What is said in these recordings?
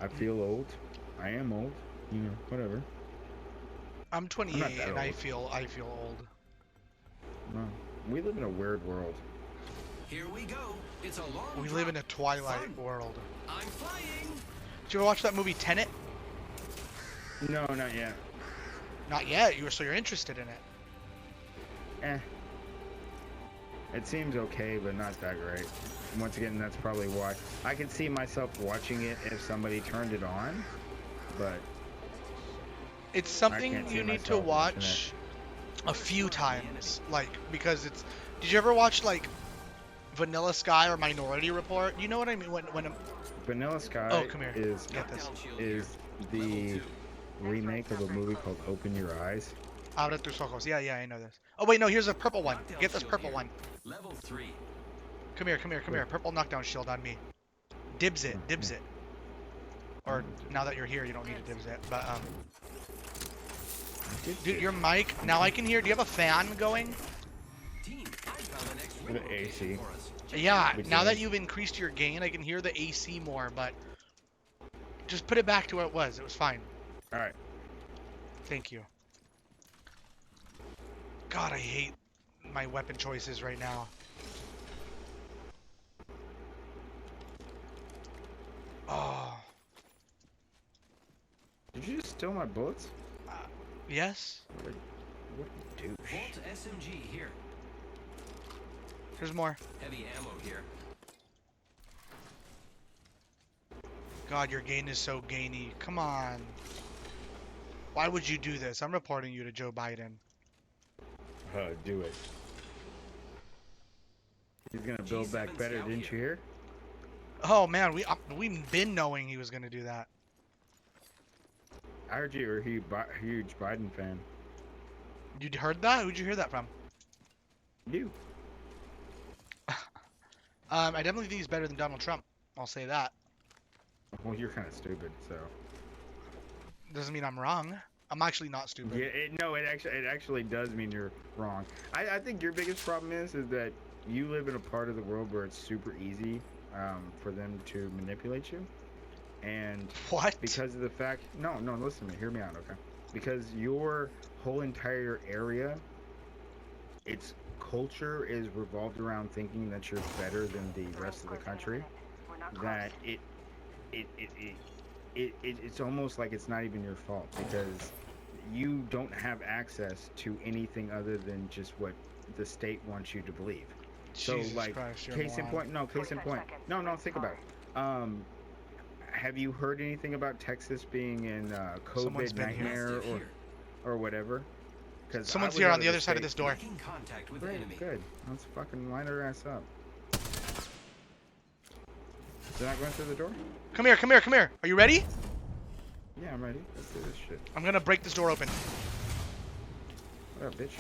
I feel old. I am old. You know, whatever. I'm 28 and old. I feel old. No, we live in a weird world. Here we go. It's a long We live in a Twilight world. I'm flying. Did you ever watch that movie Tenet? No, not yet. Not yet. You're interested in it. Eh. It seems okay, but not that great. Once again, that's probably why. I can see myself watching it if somebody turned it on, but It's something can't see you need to myself watching watch a few times, like, because it's. Did you ever watch like Vanilla Sky or Minority Report? You know what I mean? When Vanilla Sky Oh, come here. is Get this. the remake of a movie called Open Your Eyes. Abre tus ojos. Yeah, I know this. Oh wait, no, here's a purple one. Get this purple one. Level 3. Come here. Purple knockdown shield on me. Dibs it. Or now that you're here, you don't need to dibs it. But dude, your mic. Now I can hear. Do you have a fan going? Team, I found an extra With the AC. for us. Yeah. We Now can. that you've increased your gain, I can hear the AC more. But just put it back to where it was. It was fine. All right. Thank you. God, I hate my weapon choices right now. Oh. Did you just steal my bullets? Yes. What a douche. Volt SMG here. There's more. Heavy ammo here. God, your gain is so gainy. Come on. Why would you do this? I'm reporting you to Joe Biden. Do it. He's gonna build back better, didn't you hear? Oh man, we've been knowing he was gonna do that. I heard you were a huge Biden fan. You heard that? Who'd you hear that from? You. I definitely think he's better than Donald Trump. I'll say that. Well, you're kind of stupid, so. Doesn't mean I'm wrong. I'm actually not stupid. Yeah, it actually does mean you're wrong. I think your biggest problem is that you live in a part of the world where it's super easy for them to manipulate you, and What? because of the fact, no, listen to me, hear me out, okay? Because your whole entire area, its culture is revolved around thinking that you're better than the rest of the country. That it's almost like it's not even your fault because you don't have access to anything other than just what the state wants you to believe. Jesus So like, Christ, you're a case in moron. point, no, think about it. Have you heard anything about Texas being in Someone's COVID been here. nightmare or whatever? Because Someone's here on the other side of this door. Making contact with Great, enemy. good. Let's fucking line her ass up. Is it not going through the door? Come here. Are you ready? Yeah, I'm ready. Let's do this shit. I'm gonna break this door open. What up, bitch?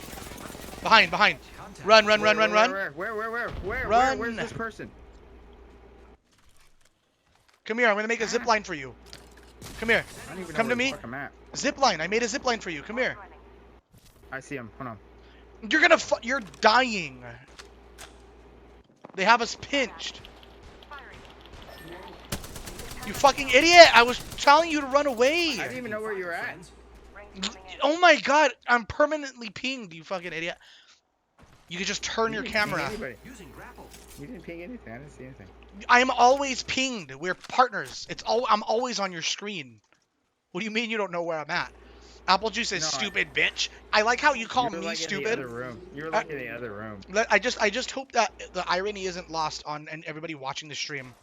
Behind. Contact. Run. Where? Where's this person? Come here. I'm gonna make a zip line for you. Come here. I don't even know Come where to the me. fuck I'm at. Zip line. I made a zip line for you. Come here. I see him. Hold on. You're dying. They have us pinched. You fucking idiot! I was telling you to run away. I didn't even know where you're at. Oh my god, I'm permanently pinged, you fucking idiot. You could just turn your You didn't ping camera. anybody. Using grapple. You didn't ping anything. I didn't see anything. I'm always pinged. We're partners. I'm always on your screen. What do you mean you don't know where I'm at? Apple Juice says No, stupid bitch. I like how you call You were me like stupid. In the other room. You were like in the other room. I just hope that the irony isn't lost on and everybody watching the stream.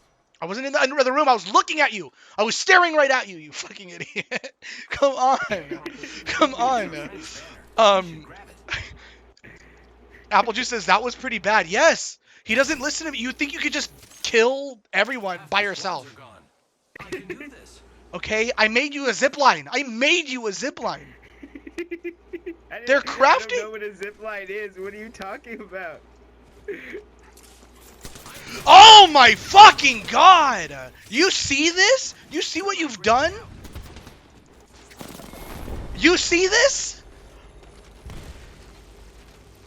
I wasn't in the other room. I was looking at you. I was staring right at you. You fucking idiot. Come on. Come on. Apple Juice says that was pretty bad. Yes. He doesn't listen to me. You think you could just kill everyone by yourself? I can do this. Okay. I made you a zip line. I made you a zip line. They're I crafting. don't know what a zip line is. What are you talking about? Oh my fucking god! You see this? You see what you've done? You see this?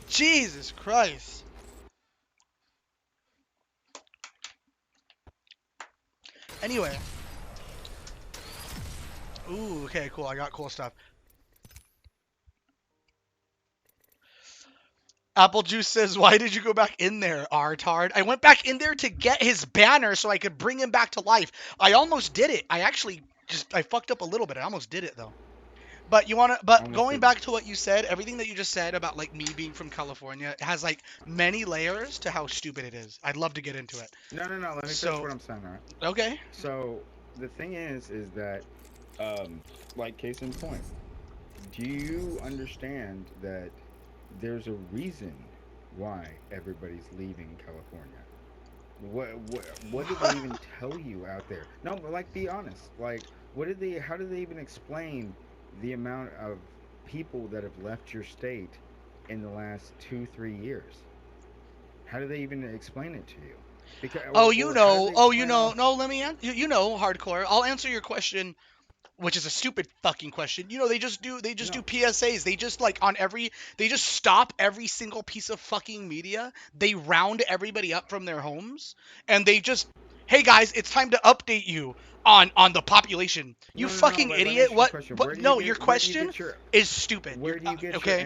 Jesus Christ. Anyway. Ooh, okay, cool. I got cool stuff. Apple Juice says, "Why did you go back in there, Artard?" I went back in there to get his banner so I could bring him back to life. I almost did it. I actually I fucked up a little bit. I almost did it though. But but Almost going did. back to what you said, everything that you just said about like me being from California has like many layers to how stupid it is. I'd love to get into it. No. Let me finish So- what I'm saying. All right. Okay. So the thing is that, like case in point, do you understand that there's a reason why everybody's leaving California? What did they even tell you out there? No, but like, be honest. Like, how did they even explain the amount of people that have left your state in the last 2-3 years? How do they even explain it to you? Because, Oh, or you how do know. they Oh, you plan know. on- No, let me. You know, hardcore. I'll answer your question, which is a stupid fucking question. You know, they just do No. PSAs. They just like they just stop every single piece of fucking media. They round everybody up from their homes and they just, "Hey guys, it's time to update you on the population." You No. fucking Let me idiot. ask you a What? question. What? No, your Where do you question get your is stupid. where do you get Okay?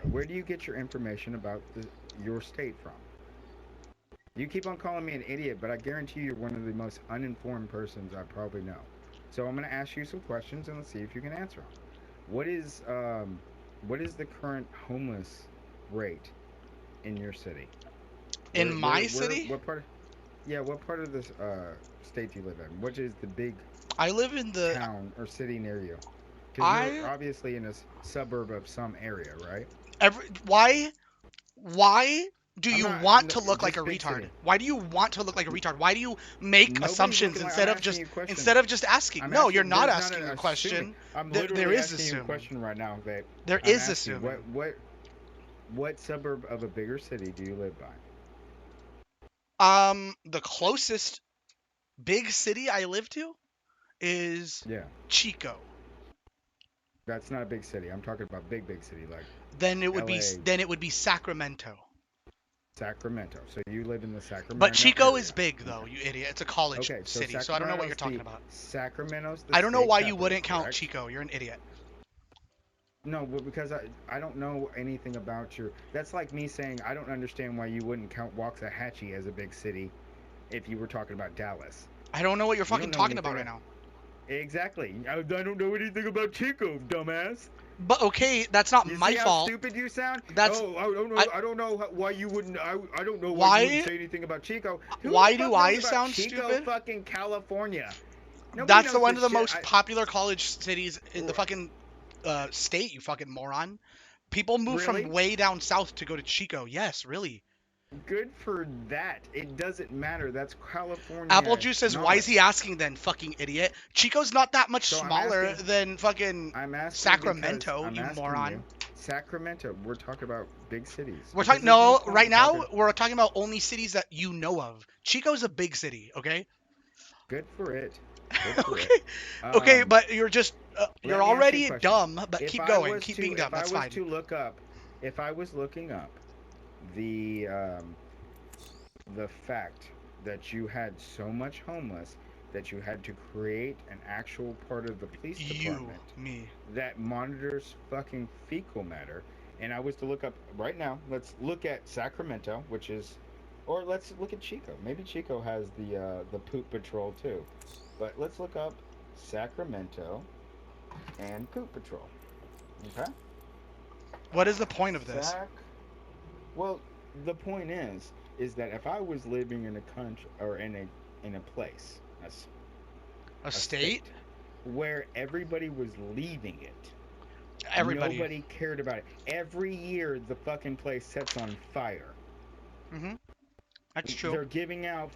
where do you get your information about your state from? You keep on calling me an idiot, but I guarantee you're one of the most uninformed persons I probably know. So I'm going to ask you some questions and let's see if you can answer them. What is the current homeless rate in your city? In my city? What part? Yeah, what part of this state do you live in? Which is the big I live in the town or city near you? Because you're obviously in a suburb of some area, right? Why do I'm you not. want No, to look like just a big retard? city. Why do you want to look like a retard? Why do you make Nobody's assumptions looking like. instead I'm of asking just you a question. instead of just asking? I'm No, asking, you're not there's asking an a assuming. question. I'm There literally is asking you a assuming. question right now, babe. There I'm is asking you, assuming. what suburb of a bigger city do you live by? The closest big city I live to is Yeah, Chico. that's not a big city. I'm talking about big city like Then it would be LA, Sacramento. Sacramento. So you live in the But Sacramento Chico is area. big though, you idiot. It's a college Okay, so city, so I don't know what you're talking about. Sacramento's the I don't know state why you capital, wouldn't count correct? Chico. You're an idiot. No, but because I don't know anything about your. That's like me saying I don't understand why you wouldn't count Waxahachie as a big city if you were talking about Dallas. I don't know what you're You don't fucking know talking about anything right now. Exactly. I don't know anything about Chico, dumbass. But okay, that's not You my see how fault. stupid you sound? That's Oh, I don't know. I don't know why you wouldn't. I don't know why you wouldn't why say anything about Chico. Who why the fuck do I knows about sound Chico, stupid? fucking California? Nobody That's the knows one this of the shit. most popular college cities in the fucking state, you fucking moron. People move from Really? way down south to go to Chico. Yes, really. Good for that. It doesn't matter. That's California Apple Juice says, "Why is he knowledge. asking then, fucking idiot? Chico's not that much So I'm smaller asking- than fucking I'm asking Sacramento, because I'm you asking moron." you. Sacramento. We're talking about big cities. We're Because talking there's no, point right in now talking- we're talking about only cities that you know of. Chico's a big city, okay? Good for it. Good for Okay. it. Okay, but you're just let you're me ask you a already question. dumb, but If keep I going. was Keep to- being dumb. if That's I was fine. to look up, if I was looking up the fact that you had so much homeless that you had to create an actual part of the police department Me. that monitors fucking fecal matter, and I was to look up right now, let's look at Sacramento, which is, or let's look at Chico. Maybe Chico has the poop patrol too, but let's look up Sacramento and poop patrol. Okay. What is the point of this? Well, the point is that if I was living in a country or in a place, A state? where everybody was leaving it, Everybody. nobody cared about it. Every year, the fucking place sets on fire. Mhm. That's true. They're giving out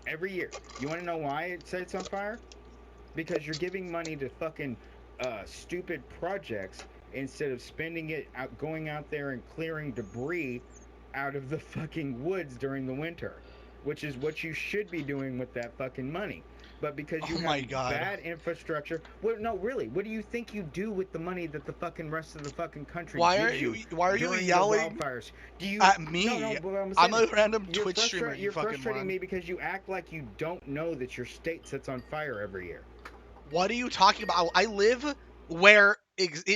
every year. You want to know why it sets on fire? Because you're giving money to fucking stupid projects instead of spending it out going out there and clearing debris out of the fucking woods during the winter, which is what you should be doing with that fucking money. But because you have bad infrastructure, well, no, really, what do you think you do with the money that the fucking rest of the fucking country gives you? Why are you during yelling the wildfires? Do you at me? No, but I'm a random Twitch frustra- streamer. You You're fucking frustrating moron. me because you act like you don't know that your state sets on fire every year. What are you talking about? I live where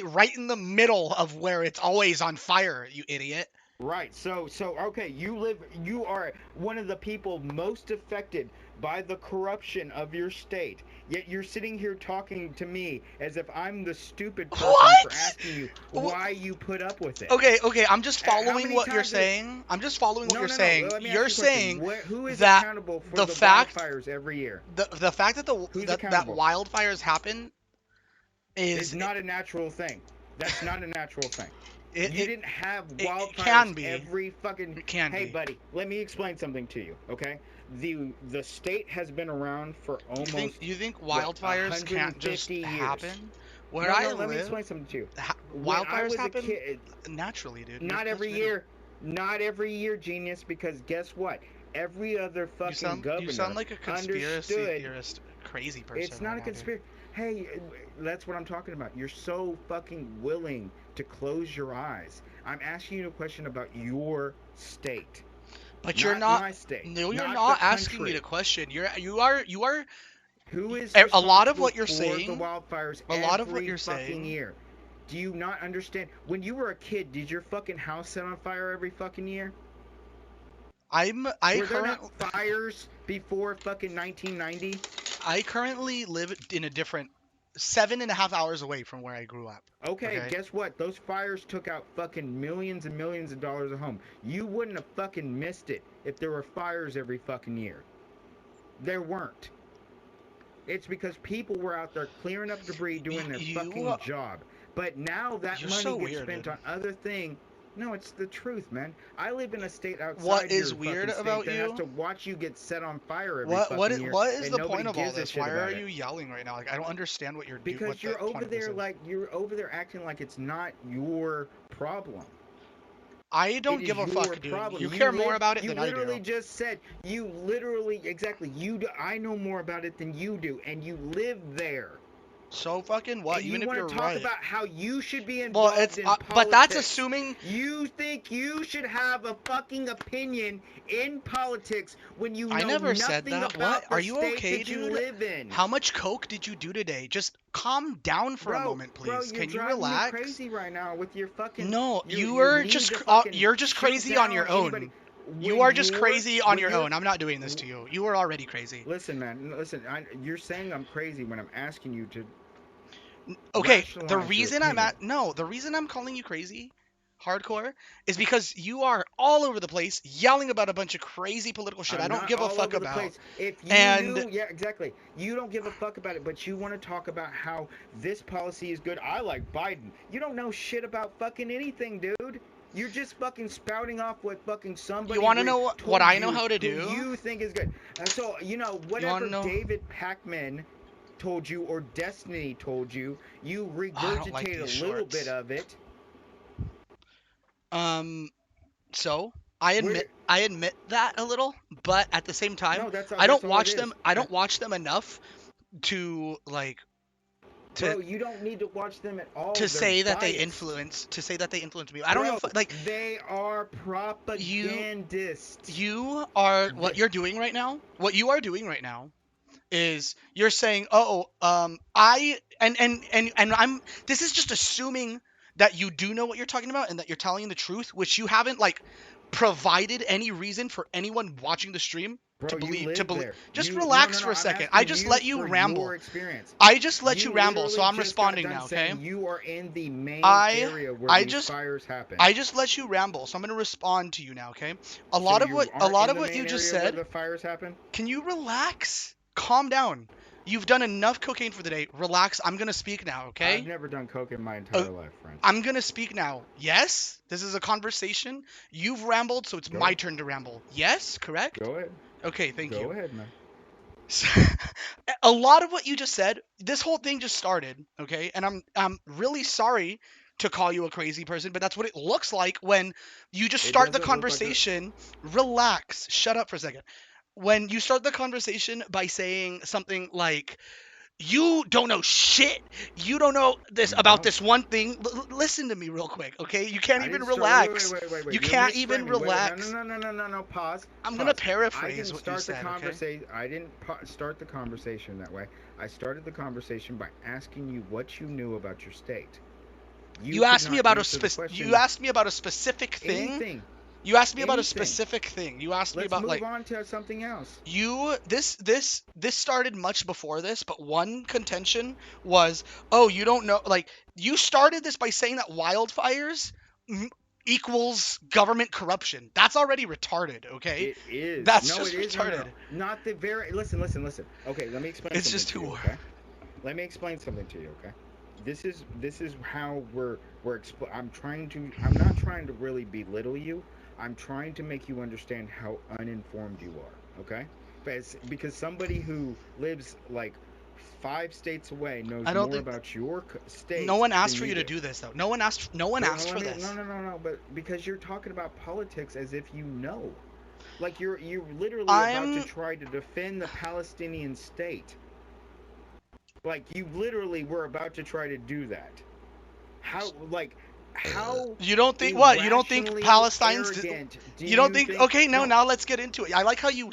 right in the middle of where it's always on fire, you idiot. Right. So okay, you are one of the people most affected by the corruption of your state. Yet you're sitting here talking to me as if I'm the stupid person for What? asking you why you put up with it. Okay, I'm just How following many what you're times saying. I'm just following what No, you're no, saying. no. Let me You're ask you a question. saying Who is that accountable for the the fact wildfires every year? the fact that Who's that accountable? wildfires happen It's is not a natural thing. That's not a natural thing. You it didn't have it wildfires can be. every fucking. It can Hey, be. buddy, let me explain something to you, okay? The state has been around for almost You think what, wildfires can't 150 just years. happen? Where No, I let me live, explain something to you. When I wildfires was happen a kid, naturally, dude. not every year, genius. Because guess what? Every other fucking governor You sound like a conspiracy understood. theorist, crazy person. It's not right a now, dude. conspiracy. Hey, that's what I'm talking about. You're so fucking willing to close your eyes. I'm asking you a question about your state. But not you're not. my state. No, you're not not the asking me country. to question. You are. Who is A lot of responsible what you're for saying. the wildfires A lot of what every you're fucking saying. year? Do you not understand? When you were a kid, did your fucking house set on fire every fucking year? Were there not fires before fucking 1990? I currently live in a different 7.5 hours away from where I grew up. Okay, guess what? Those fires took out fucking millions and millions of dollars a home. You wouldn't have fucking missed it if there were fires every fucking year. There weren't. It's because people were out there clearing up debris, doing their fucking job. But now that money so gets weird, spent dude. on other things. No, it's the truth, man. I live in a state outside What is your weird fucking about state that you? has to watch you get set on fire every What fucking year. what is and the nobody point of all gives a this? shit Why about are it. you yelling right now? Like I don't understand what you're doing. Because you're over there like you're over there acting like it's not your problem. I don't It give is a your fuck, dude. problem. You care more about it You than I literally do. just said you literally exactly you do, I know more about it than you do, and you live there. So fucking what? And Even you if you're want to talk right. about how you should be involved in politics. But that's assuming You think you should have a fucking opinion in politics when you know I never said nothing that. about What? the Are you state okay, that you dude? live in. How much coke did you do today? Just calm down for a moment, please. Bro, you're Can you driving relax? me crazy right now with your fucking. No, you're just fucking you're just shoot crazy on your down own. anybody. You When are just crazy on your you're- own. I'm not doing this to you. You are already crazy. Listen, man. Listen. You're saying I'm crazy when I'm asking you to. Okay, rationalize the your reason opinion. the reason I'm calling you crazy, hardcore, is because you are all over the place yelling about a bunch of crazy political shit I I'm don't not give a all fuck over the about. place. If you And knew, yeah, exactly. You don't give a fuck about it, but you want to talk about how this policy is good. I like Biden. You don't know shit about fucking anything, dude. You're just fucking spouting off what fucking somebody. You want to know what I know how to who do? you think is good. So whatever David Pacman told you or Destiny told you, you regurgitate a little bit of it. So I admit that a little, but at the same time, No, that's I don't all it watch is. them. I don't watch them enough to like. Bro, you don't need to watch them at all. To say that they influence. To say that they influence me. I don't know. Like they are propagandists. You are what you're doing right now. What you are doing right now is you're saying, I and I'm. This is just assuming that you do know what you're talking about and that you're telling the truth, which you haven't like provided any reason for anyone watching the stream to believe. Just relax for a second. I just let you ramble. I just let you ramble, so I'm responding now. Okay. You are in the main area where these fires happen. I just let you ramble, so I'm gonna respond to you now. Okay. A lot of what you just said. Where the fires happen. Can you relax? Calm down. You've done enough cocaine for the day. Relax. I'm gonna speak now, okay? I've never done coke in my entire life, friend. I'm gonna speak now. Yes? This is a conversation. You've rambled, so it's my turn to ramble. Yes? Correct? Go ahead. Okay, thank you. Go ahead, man. A lot of what you just said, this whole thing just started, okay? And I'm really sorry to call you a crazy person, but that's what it looks like when you just start the conversation. Relax. Shut up for a second. When you start the conversation by saying something like, You don't know shit. You don't know this You about don't. this one thing. Listen to me real quick, okay? You can't I even didn't start. Wait, relax. wait, wait, wait, You wait. You're can't even misframing. Wait, no, no, relax. no, no, no, no, no. Pause. I'm gonna Pause. I paraphrase didn't what you start the said, okay? conversation. I didn't start the conversation that way. I started the conversation by asking you what you knew about your state. You You could asked me not about answer the question. you asked me about a specific thing. Anything. You asked me about a Anything. specific thing. You asked me Let's about move like on to something else. this started much before this, but one contention was, oh, you don't know, like, you started this by saying that wildfires m- equals government corruption. That's already retarded, okay? It is. That's No, just it is. No, no, no. retarded. Not the very. Listen, listen, listen. Okay, let me explain It's something just to you. too. Okay. Let me explain something to you. Okay. This is how I'm trying to. I'm not trying to really belittle you. I'm trying to make you understand how uninformed you are. Okay. Because somebody who lives like 5 states away knows I don't more think about your no state one asked than for you you to do. do this though. No one asked. No one But asked for this. no, no, no, no. But because you're talking about politics as if you know. Like you're literally about to I'm. try to defend the Palestinian state. Like you literally were about to try to do that. How like how You don't think what? You don't think irrationally Palestine's? arrogant do You don't you think? think? Okay, no. No, Now let's get into it. I like how you.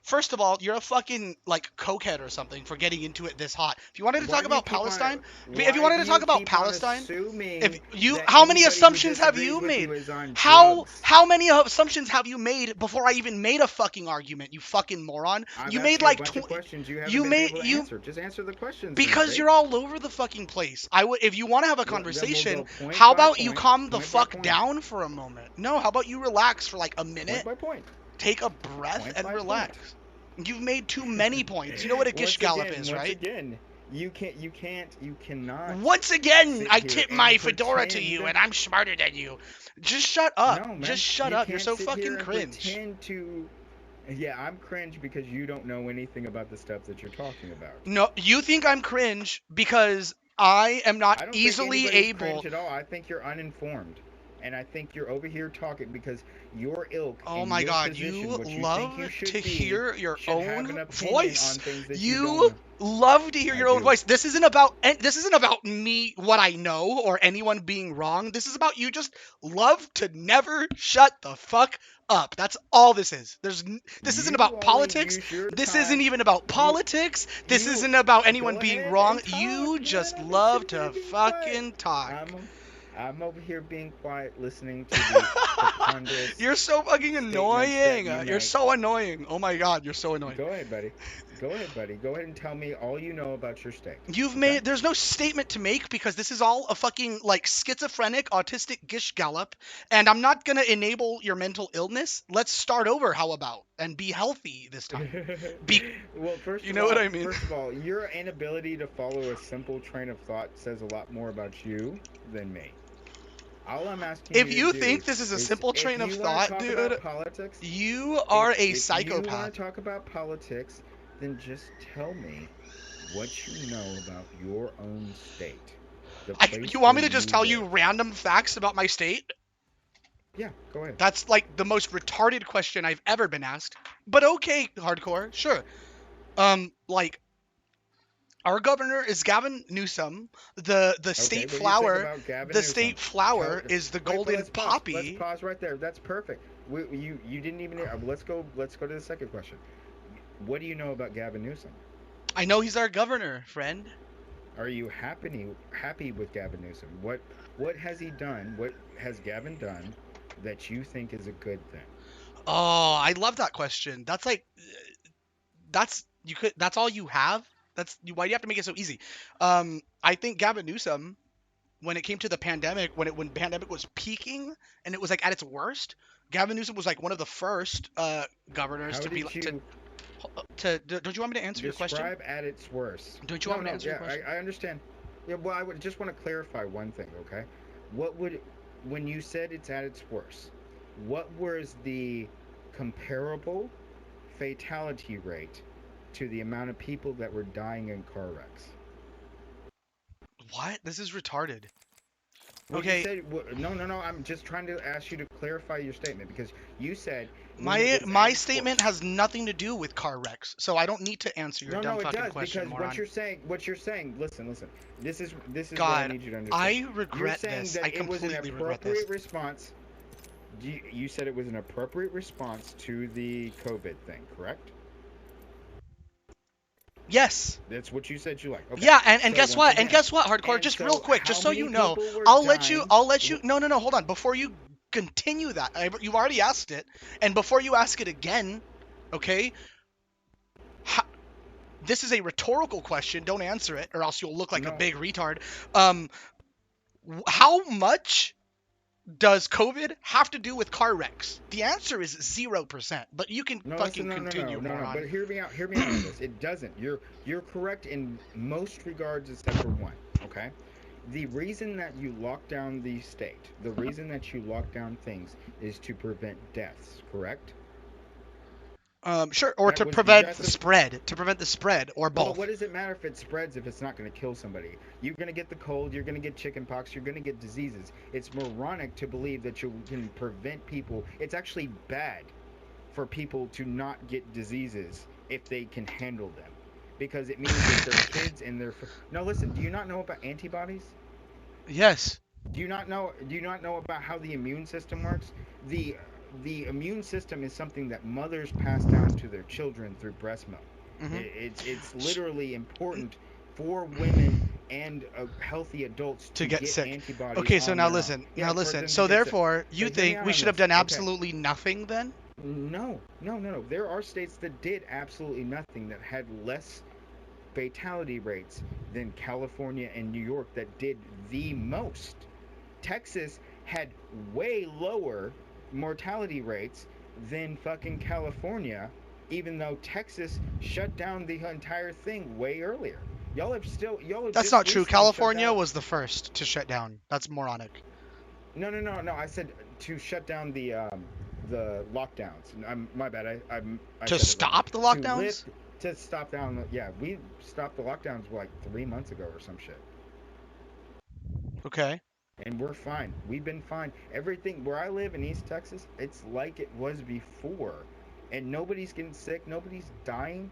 First of all, you're a fucking like cokehead or something for getting into it this hot. If you wanted to why talk do you about keep on? Palestine, if you Why wanted do to talk you about keep on Palestine, if assuming you, that how many anybody who assumptions have disagrees you with made? you is on How drugs? how many assumptions have you made before I even made a fucking argument? You fucking moron. I've You asked made you a like bunch of 20. questions you haven't You been made able to you answer. Just answer the questions then, because buddy. you're all over the fucking place. I would, if you want to have a Then we'll conversation, go point how by about you point, calm the point by fuck point, down for a moment? No, how about you relax for like a point minute, by point, take a breath, point and by relax. point. You've made too many points. You know what a gish gallop is, Once right? again, you cannot Once again, sit I here tip my and fedora to you, pretend. and I'm smarter than you. Just shut up. No, man, Just shut you up. You're can't so sit fucking here and cringe. pretend to. Yeah, I'm cringe because you don't know anything about the stuff that you're talking about. No, you think I'm cringe because I am not I don't think easily anybody's able. cringe at all. I think you're uninformed. And I think you're over here talking because your ilk Oh and my your god, position, you what you think you love to should be, hear your should have own an opinion voice. on things that you don't You know. love to hear I your own do. voice. This isn't about me, what I know, or anyone being wrong. This is about you just love to never shut the fuck up. That's all this is. This isn't You about only politics. use your This isn't time. even about You politics. This you isn't about anyone go being ahead wrong. and talk, You man. just I've been love sitting here to being quiet. fucking talk. I'm over here being quiet, listening to the preponderous You're so fucking statements that annoying. you You're make. so annoying. Oh my god, you're so annoying. Go ahead, buddy. Go ahead, buddy. Go ahead and tell me all you know about your state. You've Okay? made there's no statement to make because this is all a fucking like schizophrenic autistic gish gallop, and I'm not gonna enable your mental illness. Let's start over, how about, and be healthy this time. Be Well, You know what I mean? first of all, your inability to follow a simple train of thought says a lot more about you than me. All I'm asking If you to you do think this is a is simple if train of you want to thought, talk dude, about politics, you are a if you want psychopath. to talk about politics, then just tell me what you know about your own state. The You place want where me to you just tell you live. random facts about my state? Yeah, go ahead. That's like the most retarded question I've ever been asked. But okay, hardcore, sure. Like, our governor is Gavin Newsom. The Okay, state what do you think flower, about Gavin the Newsom? state Tell. flower is the Wait, but golden let's pause. Let's poppy. pause right there. That's perfect. You didn't even. Let's go. Let's go to the second question. What do you know about Gavin Newsom? I know he's our governor, friend. Are you happy with Gavin Newsom? What has he done? What has Gavin done that you think is a good thing? Oh, I love that question. That's like that's all you have. Why do you have to make it so easy? I think Gavin Newsom, when it came to the pandemic, when pandemic was peaking and it was like at its worst, Gavin Newsom was like one of the first governors How to be did you don't you want me to answer your question? describe at its worst? Don't you No, want me to no, answer your yeah, question? I understand. Yeah, well, I would just want to clarify one thing, okay? What would, when you said it's at its worst, what was the comparable fatality rate to the amount of people that were dying in car wrecks? What? This is retarded. What Okay. You said, no. I'm just trying to ask you to clarify your statement because you said when My it was my at statement has nothing to do with car wrecks, so I don't need to answer your dumb No, it fucking does question, because moron. what you're saying. Listen. This is what I God, need you to understand. I You're regret saying this. that I it was an completely regret this. appropriate response. You said it was an appropriate response to the COVID thing, correct? Yes. That's what you said you like. Okay. Yeah, and So guess once what? And again, guess what, Hardcore? and Just real so quick, just how so many you know, people were I'll let you. dying? No. Hold on. Before you continue that, you've already asked it, and before you ask it again, okay? This is a rhetorical question. Don't answer it, or else you'll look like a No, big retard. Um, how much does COVID have to do with car wrecks? The answer is 0%. But you can no. Listen, fucking continue, no. moron. But hear me out. Hear me out on this. It doesn't. You're correct in most regards except for one. Okay. The reason that you lock down the state, the reason that you lock down things, is to prevent deaths. Correct. Sure, or That to was the prevent the justice. spread, or Well, both. what does it matter if it spreads if it's not going to kill somebody? You're going to get the cold, you're going to get chickenpox, you're going to get diseases. It's moronic to believe that you can prevent people. It's actually bad for people to not get diseases if they can handle them. Because it means that their kids and their No, listen, do you not know about antibodies? Yes. Do you not know about how the immune system works? The the immune system is something that mothers pass down to their children through breast milk. Hmm. It's literally important for women and healthy adults To to get get sick. antibodies Okay, so on now their own. listen. Now Yeah, for listen. them to So get sick. therefore, you But hear me think out we on should have this. done Okay. absolutely nothing then? No. There are states that did absolutely nothing that had less fatality rates than California and New York that did the most. Texas had way lower mortality rates than fucking California, even though Texas shut down the entire thing way earlier. Y'all have That's just not true. recently shut California down. was the first to shut down. That's moronic. No. I said to shut down the lockdowns. My bad. I To said it wrong. stop the To lockdowns? lift to stop down. Yeah, we stopped the lockdowns like 3 months ago or some shit. Okay. And we're fine. We've been fine. Everything where I live in East Texas, it's like it was before, and nobody's getting sick. Nobody's dying.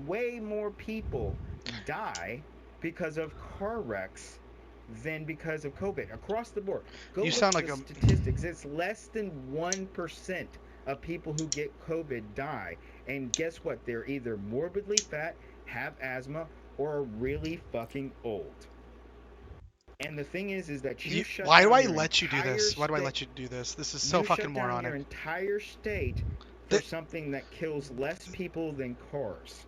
Way more people die because of car wrecks than because of COVID across the board. Go You look sound at like the a. statistics. It's less than 1% of people who get COVID die, and guess what? They're either morbidly fat, have asthma, or are really fucking old. And the thing is that you shut Why do down I your let you do entire this? Why do I state. let you do this? This is so You fucking shut down your moronic. entire state for The- something that kills less people than cars.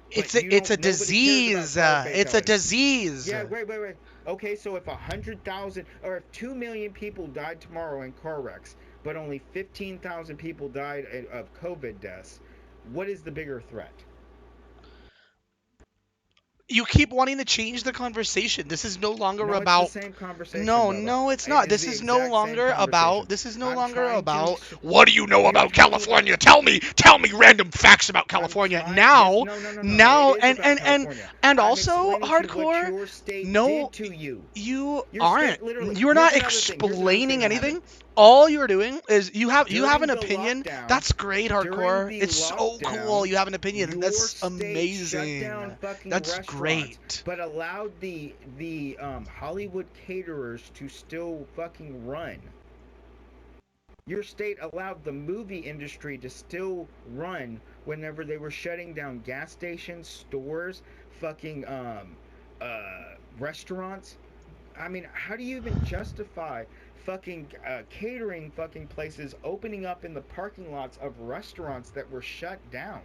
But it's a nobody cares about disease. car It's a fatalities. disease. Yeah, wait. Okay, so if 100,000 or if 2 million people died tomorrow in car wrecks, but only 15,000 people died of COVID deaths, what is the bigger threat? You keep wanting to change the conversation. This is no longer No, it's the about. same conversation, No, Bubba. no, it's It not. is This the is no exact same longer conversation. about. This is no I'm longer trying to. about. What do you know You're about talking about. California? Tell me random facts about I'm California trying. Yes, now. no. It Now, is about California. and I'm also explaining to you what hardcore. your state No, did to you. you Your aren't. state literally. You're Here's not another thing. Here's another thing explaining that happened. anything. All you're doing is you have During an the opinion. lockdown, That's great, during hardcore. the It's so cool. lockdown, You have an opinion. your That's state shut down amazing. fucking That's restaurants, great. but allowed the Hollywood caterers to still fucking run. Your state allowed the movie industry to still run whenever they were shutting down gas stations, stores, fucking restaurants. I mean, how do you even justify fucking catering fucking places opening up in the parking lots of restaurants that were shut down?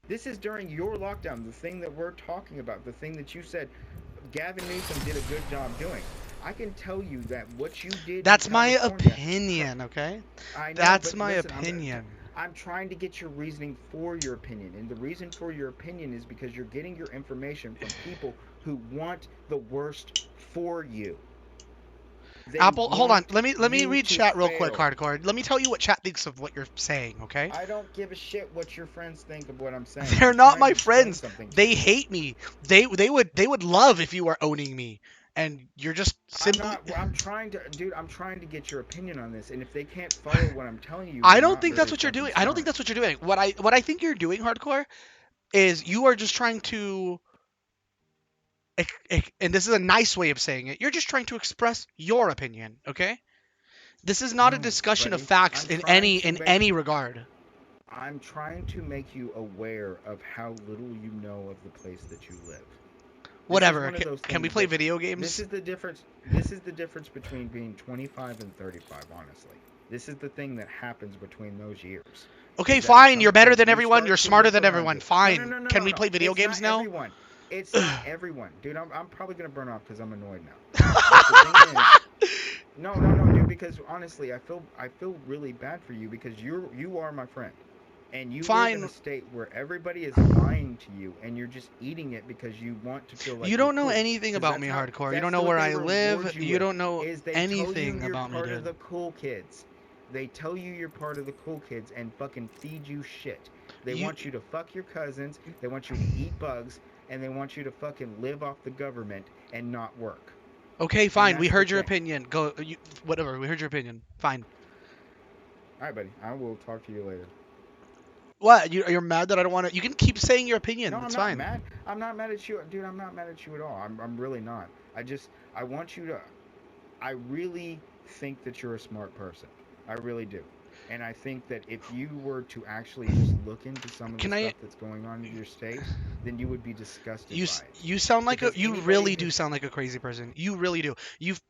This is during your lockdown, the thing that we're talking about, the thing that you said Gavin Newsom did a good job doing. I can tell you that what you did in That's my California. opinion, okay? I know, That's but my listen, opinion. I'm trying to get your reasoning for your opinion, and the reason for your opinion is because you're getting your information from people who want the worst for you. They Apple, hold on. want Let me you read to chat real quick, fail. Hardcore. Let me tell you what chat thinks of what you're saying, okay? I don't give a shit what your friends think of what I'm saying. They're I'm not trying my to explain friends. something to They you. hate me. They would love if you were owning me, and you're just I'm simply. not. I'm trying to, dude. I'm trying to get your opinion on this, and if they can't follow what I'm telling you, I they're don't not think that's very what you're fucking doing. I don't think smart. that's what you're doing. What I think you're doing, Hardcore, is you are just trying to. And this is a nice way of saying it. You're just trying to express your opinion, okay? This is not a No, discussion of buddy. facts I'm in trying to in make. any regard. I'm trying to make you aware of how little you know of the place that you live. This is Whatever. one of those Can we things play that video this games? is the difference. This is the difference between being 25 and 35. Honestly, this is the thing that happens between those years. Okay, Is that at fine. some You're better point than you everyone. You're start to smarter look than around everyone. you. No, no, Fine. no, no, Can no, we no. play video It's games not now? everyone. It's not everyone, dude. I'm probably gonna burn off because I'm annoyed now. But the thing is, no, no, no, dude. Because honestly, I feel really bad for you because you are my friend, and you live in a Fine. state where everybody is lying to you, and you're just eating it because you want to feel like You you're don't know cool. anything Because about me, that's how Hardcore. You don't that's know what where they I reward live. you You with. don't know Is they tell you anything you're about me, part of dude. the cool kids. They tell you you're part of the cool kids and fucking feed you shit. They You want you to fuck your cousins. They want you to eat bugs, and they want you to fucking live off the government and not work. okay? And Fine. We that's the heard your thing. opinion. Go. Whatever. We heard your opinion. Fine. All right, buddy. I will talk to you later. What? You're mad that I don't want to? You can keep saying your No, opinion. I'm It's not fine. mad. I'm not mad at you, dude. I'm not mad at you at all. I'm really not. I want you to. I really think that you're a smart person. I really do. And I think that if you were to actually just look into some of the Can I? stuff that's going on in your state, then you would be disgusted by it. You sound like a. Because You anybody really who, do sound like a crazy person. You really do.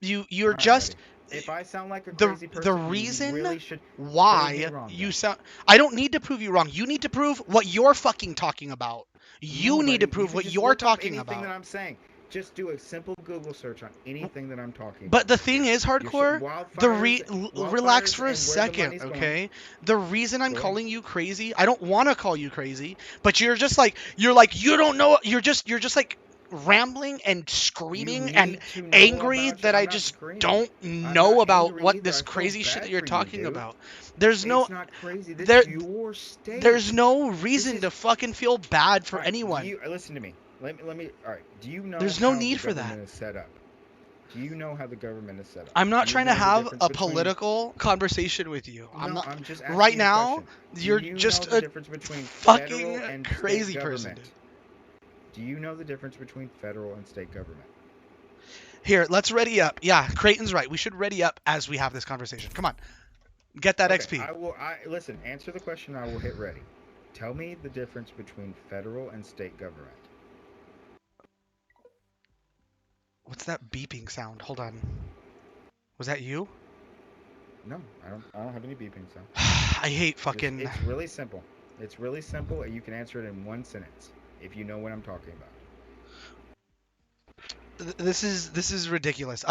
You're all right, just buddy. If I sound like a the crazy the person, you reason really should prove me why wrong you then. sound. I don't need to prove you wrong. You need to prove what you're fucking talking about. No, You need to buddy. You prove can what just you're look up talking anything that about. I'm saying. Just do a simple Google search on anything that I'm talking But about the right thing here. is, Your Hardcore, wildfires, relax wildfires, for a and where the second, money's going. okay? The reason I'm Go ahead. calling you crazy, I don't want to call you crazy, but you're like you don't know, you're just like rambling and You screaming and need to know angry about you. that I I'm not just screaming. don't I'm know not about angry what either. this I feel crazy shit that bad you're for you, talking dude. about. There's no It's not crazy. This there is your there's state. no This reason is to fucking feel bad all for right. Do anyone. you listen to me? Let me. All right. Do you know There's no how the need for that. government is set up? Do you know how the government is set up? I'm Do not you trying to know the have difference a between? political conversation with you. I'm No, not. I'm just Right asking you a now, question. Do you're you know just the a difference between fucking federal and state crazy person, dude. government? Do you know the difference between federal and state government? Here, let's ready up. Yeah, Creighton's right. We should ready up as we have this conversation. Come on, get that Okay, XP. I listen. Answer the question. I will hit ready. Tell me the difference between federal and state government. What's that beeping sound? Hold on. Was that you? No, I don't. I don't have any beeping sound. I hate Just fucking. it's really simple. It's really simple, and you can answer it in one sentence if you know what I'm talking about. This is ridiculous.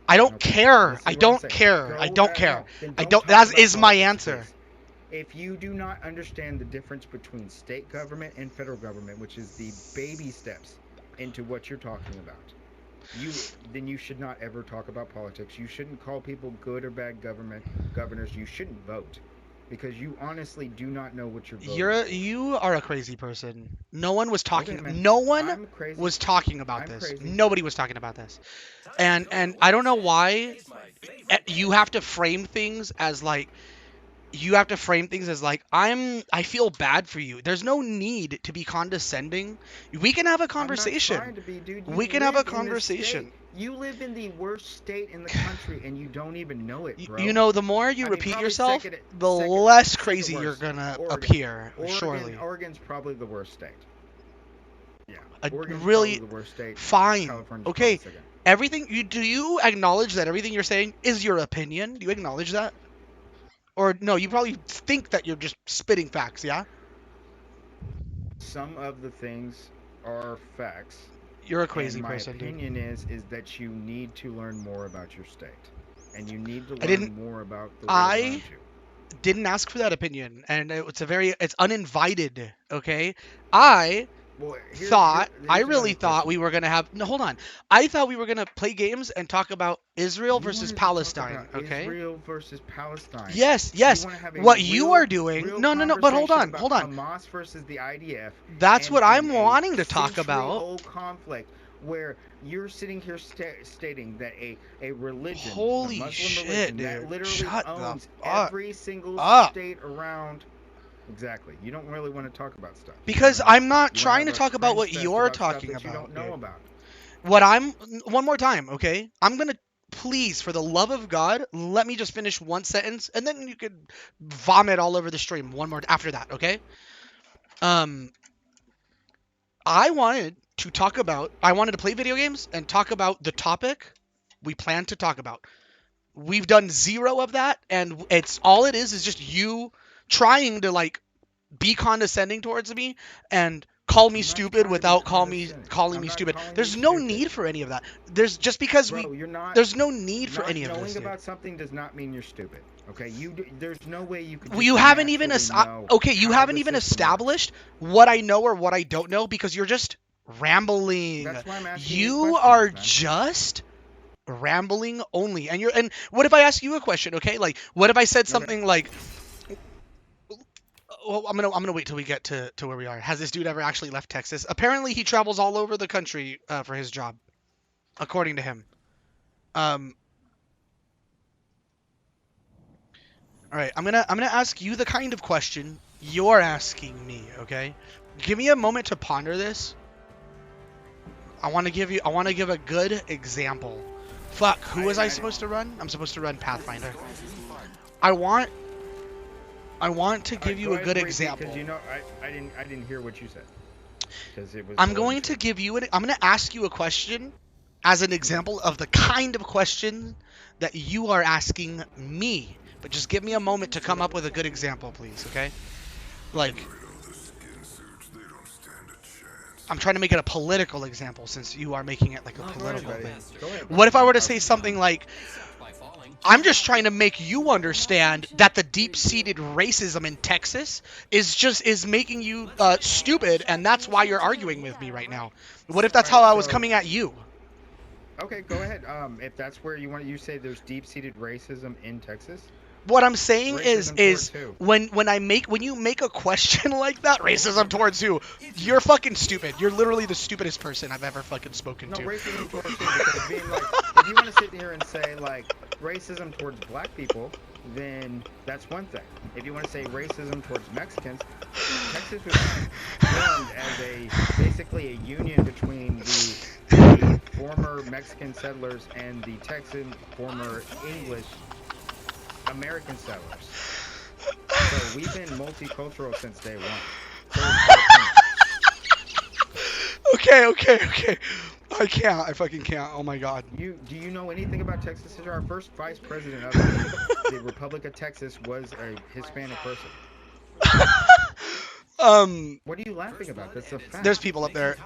I don't Okay, care. this I is what I'm don't saying. care. I Go. don't care. No, then I don't don't. talk That about is my politics, answer. please. If you do not understand the difference between state government and federal government, which is the baby steps into what you're talking about, then you should not ever talk about politics. You shouldn't call people good or bad governors. You shouldn't vote because you honestly do not know what you're voting for. You are a crazy person. No one was Okay, talking. man. No one I'm crazy. was talking about I'm this. crazy. Nobody was talking about this. And I don't know why you have to frame things as like I feel bad for you. There's no need to be condescending. We can have a I'm not conversation. trying to be, dude. You We can have a live in this conversation. state. You live in the worst state in the country, and you don't even know it, bro. You know, the more you I mean, repeat probably yourself, second, the second, less second crazy you're worst. gonna Oregon. appear. Oregon, Surely. Oregon's probably the worst state. Yeah. Oregon's Really probably the worst state. fine. California's Okay. probably second. Everything do you acknowledge that everything you're saying is your opinion? Do you acknowledge that? Or no, you probably think that you're just spitting facts, yeah? Some of the things are facts. You're a And crazy my person, dude. opinion is that you need to learn more about your state, and you need to I didn't- learn more about the world around you. Didn't ask for that opinion, and it's uninvited, okay? I Well, I here's another really thought question. we were gonna have. No, hold on. I thought we were gonna play games and talk about Israel You versus wanted to talk Palestine. about Okay. Israel versus Palestine. Yes, You yes. want to have a What you are real, doing? real No, no, no. But hold conversation on, about hold on. Hamas versus the IDF, That's what and I'm a wanting to talk about. century-old conflict where you're sitting here stating that a religion, the Holy Muslim shit, religion, that dude. literally Shut the owns fuck every single up. state around. Exactly. You don't really want to talk about stuff. Because I'm not You want to trying have to a talk about cringe what fest you're about stuff talking that you don't about, know dude. about. What I'm one more time, okay? I'm gonna please, for the love of God, let me just finish one sentence, and then you could vomit all over the stream one more after that, okay? Um, I wanted I wanted to play video games and talk about the topic we plan to talk about. We've done zero of that, and it's all it is just you trying to like be condescending towards me and call me I'm not stupid trying to be without condescending. calling I'm me not stupid. calling you There's no stupid. need for any of that. There's just because Bro, you're not. there's no need for Not any of this, knowing dude. about something does not mean you're stupid. Okay, there's no way you could. Well, Just you haven't even naturally know okay, you how haven't the even system works. established what I know or what I don't know because you're just rambling. That's why I'm asking You you are questions, man. just rambling only. And what if I ask you a question, okay? Like what if I said something like well, I'm gonna wait till we get to where we are. Has this dude ever actually left Texas? Apparently, he travels all over the country for his job, according to him. Um, all right, I'm gonna ask you the kind of question you're asking me. Okay, give me a moment to ponder this. I want to give a good example. Fuck, who was I supposed to run? I'm supposed to run Pathfinder. I want to give you a good example. Because I didn't hear what you said. Because it was. I'm going to give you I'm going to ask you a question as an example of the kind of question that you are asking me. But just give me a moment to come up with a good example, please, okay? Like, I'm trying to make it a political example since you are making it like a political thing. What if I were to say something like, I'm just trying to make you understand that the deep-seated racism in Texas is making you stupid, and that's why you're arguing with me right now. What if that's how I was coming at you? Okay, go ahead. If that's where you say there's deep-seated racism in Texas. What I'm saying Racism is towards who? when you make a question like that, racism towards who? You're fucking stupid. You're literally the stupidest person I've ever fucking spoken No, to. racism towards who? Because being like, if you want to sit here and say like racism towards black people, then that's one thing. If you want to say racism towards Mexicans, Texas was formed as basically a union between the former Mexican settlers and the Texan former English American settlers. So we've been multicultural since day one. So Okay. I fucking can't. Oh my god. do you know anything about Texas history? Our first vice president of the Republic of Texas was a Hispanic person. What are you laughing about? That's a fact. There's people up there.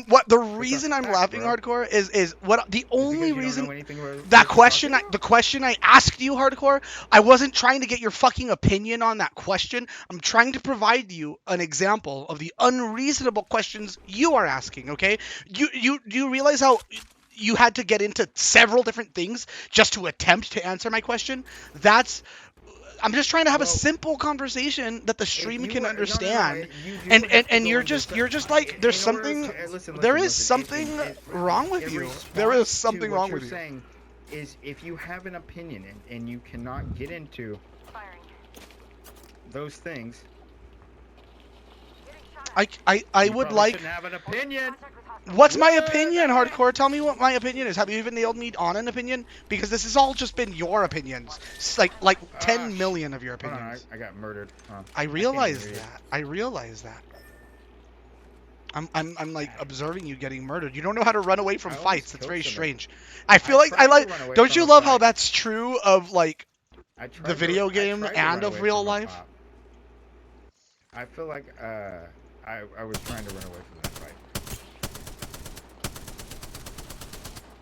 What the reason I'm fact, laughing bro. Hardcore is what the only Because you reason don't know anything about that what you're talking about? the question I asked you, Hardcore, I wasn't trying to get your fucking opinion on that question. I'm trying to provide you an example of the unreasonable questions you are asking. Okay, you realize how you had to get into several different things just to attempt to answer my question? I'm just trying to have a simple conversation that the stream can understand. And you're just like there's something there is something wrong with you. There is something wrong with you. What you're saying is if you have an opinion and you cannot get into those things, I would like shouldn't have an opinion. What's my opinion, Hardcore? Tell me what my opinion is. Have you even nailed me on an opinion? Because this has all just been your opinions. It's like 10 million of your opinions. I got murdered. I realize that. I realize that. I'm like observing you getting murdered. You don't know how to run away from fights. That's very strange. I feel like I like. Don't you love how that's true of like the video game and of real life? I feel like I was trying to run away from that fight.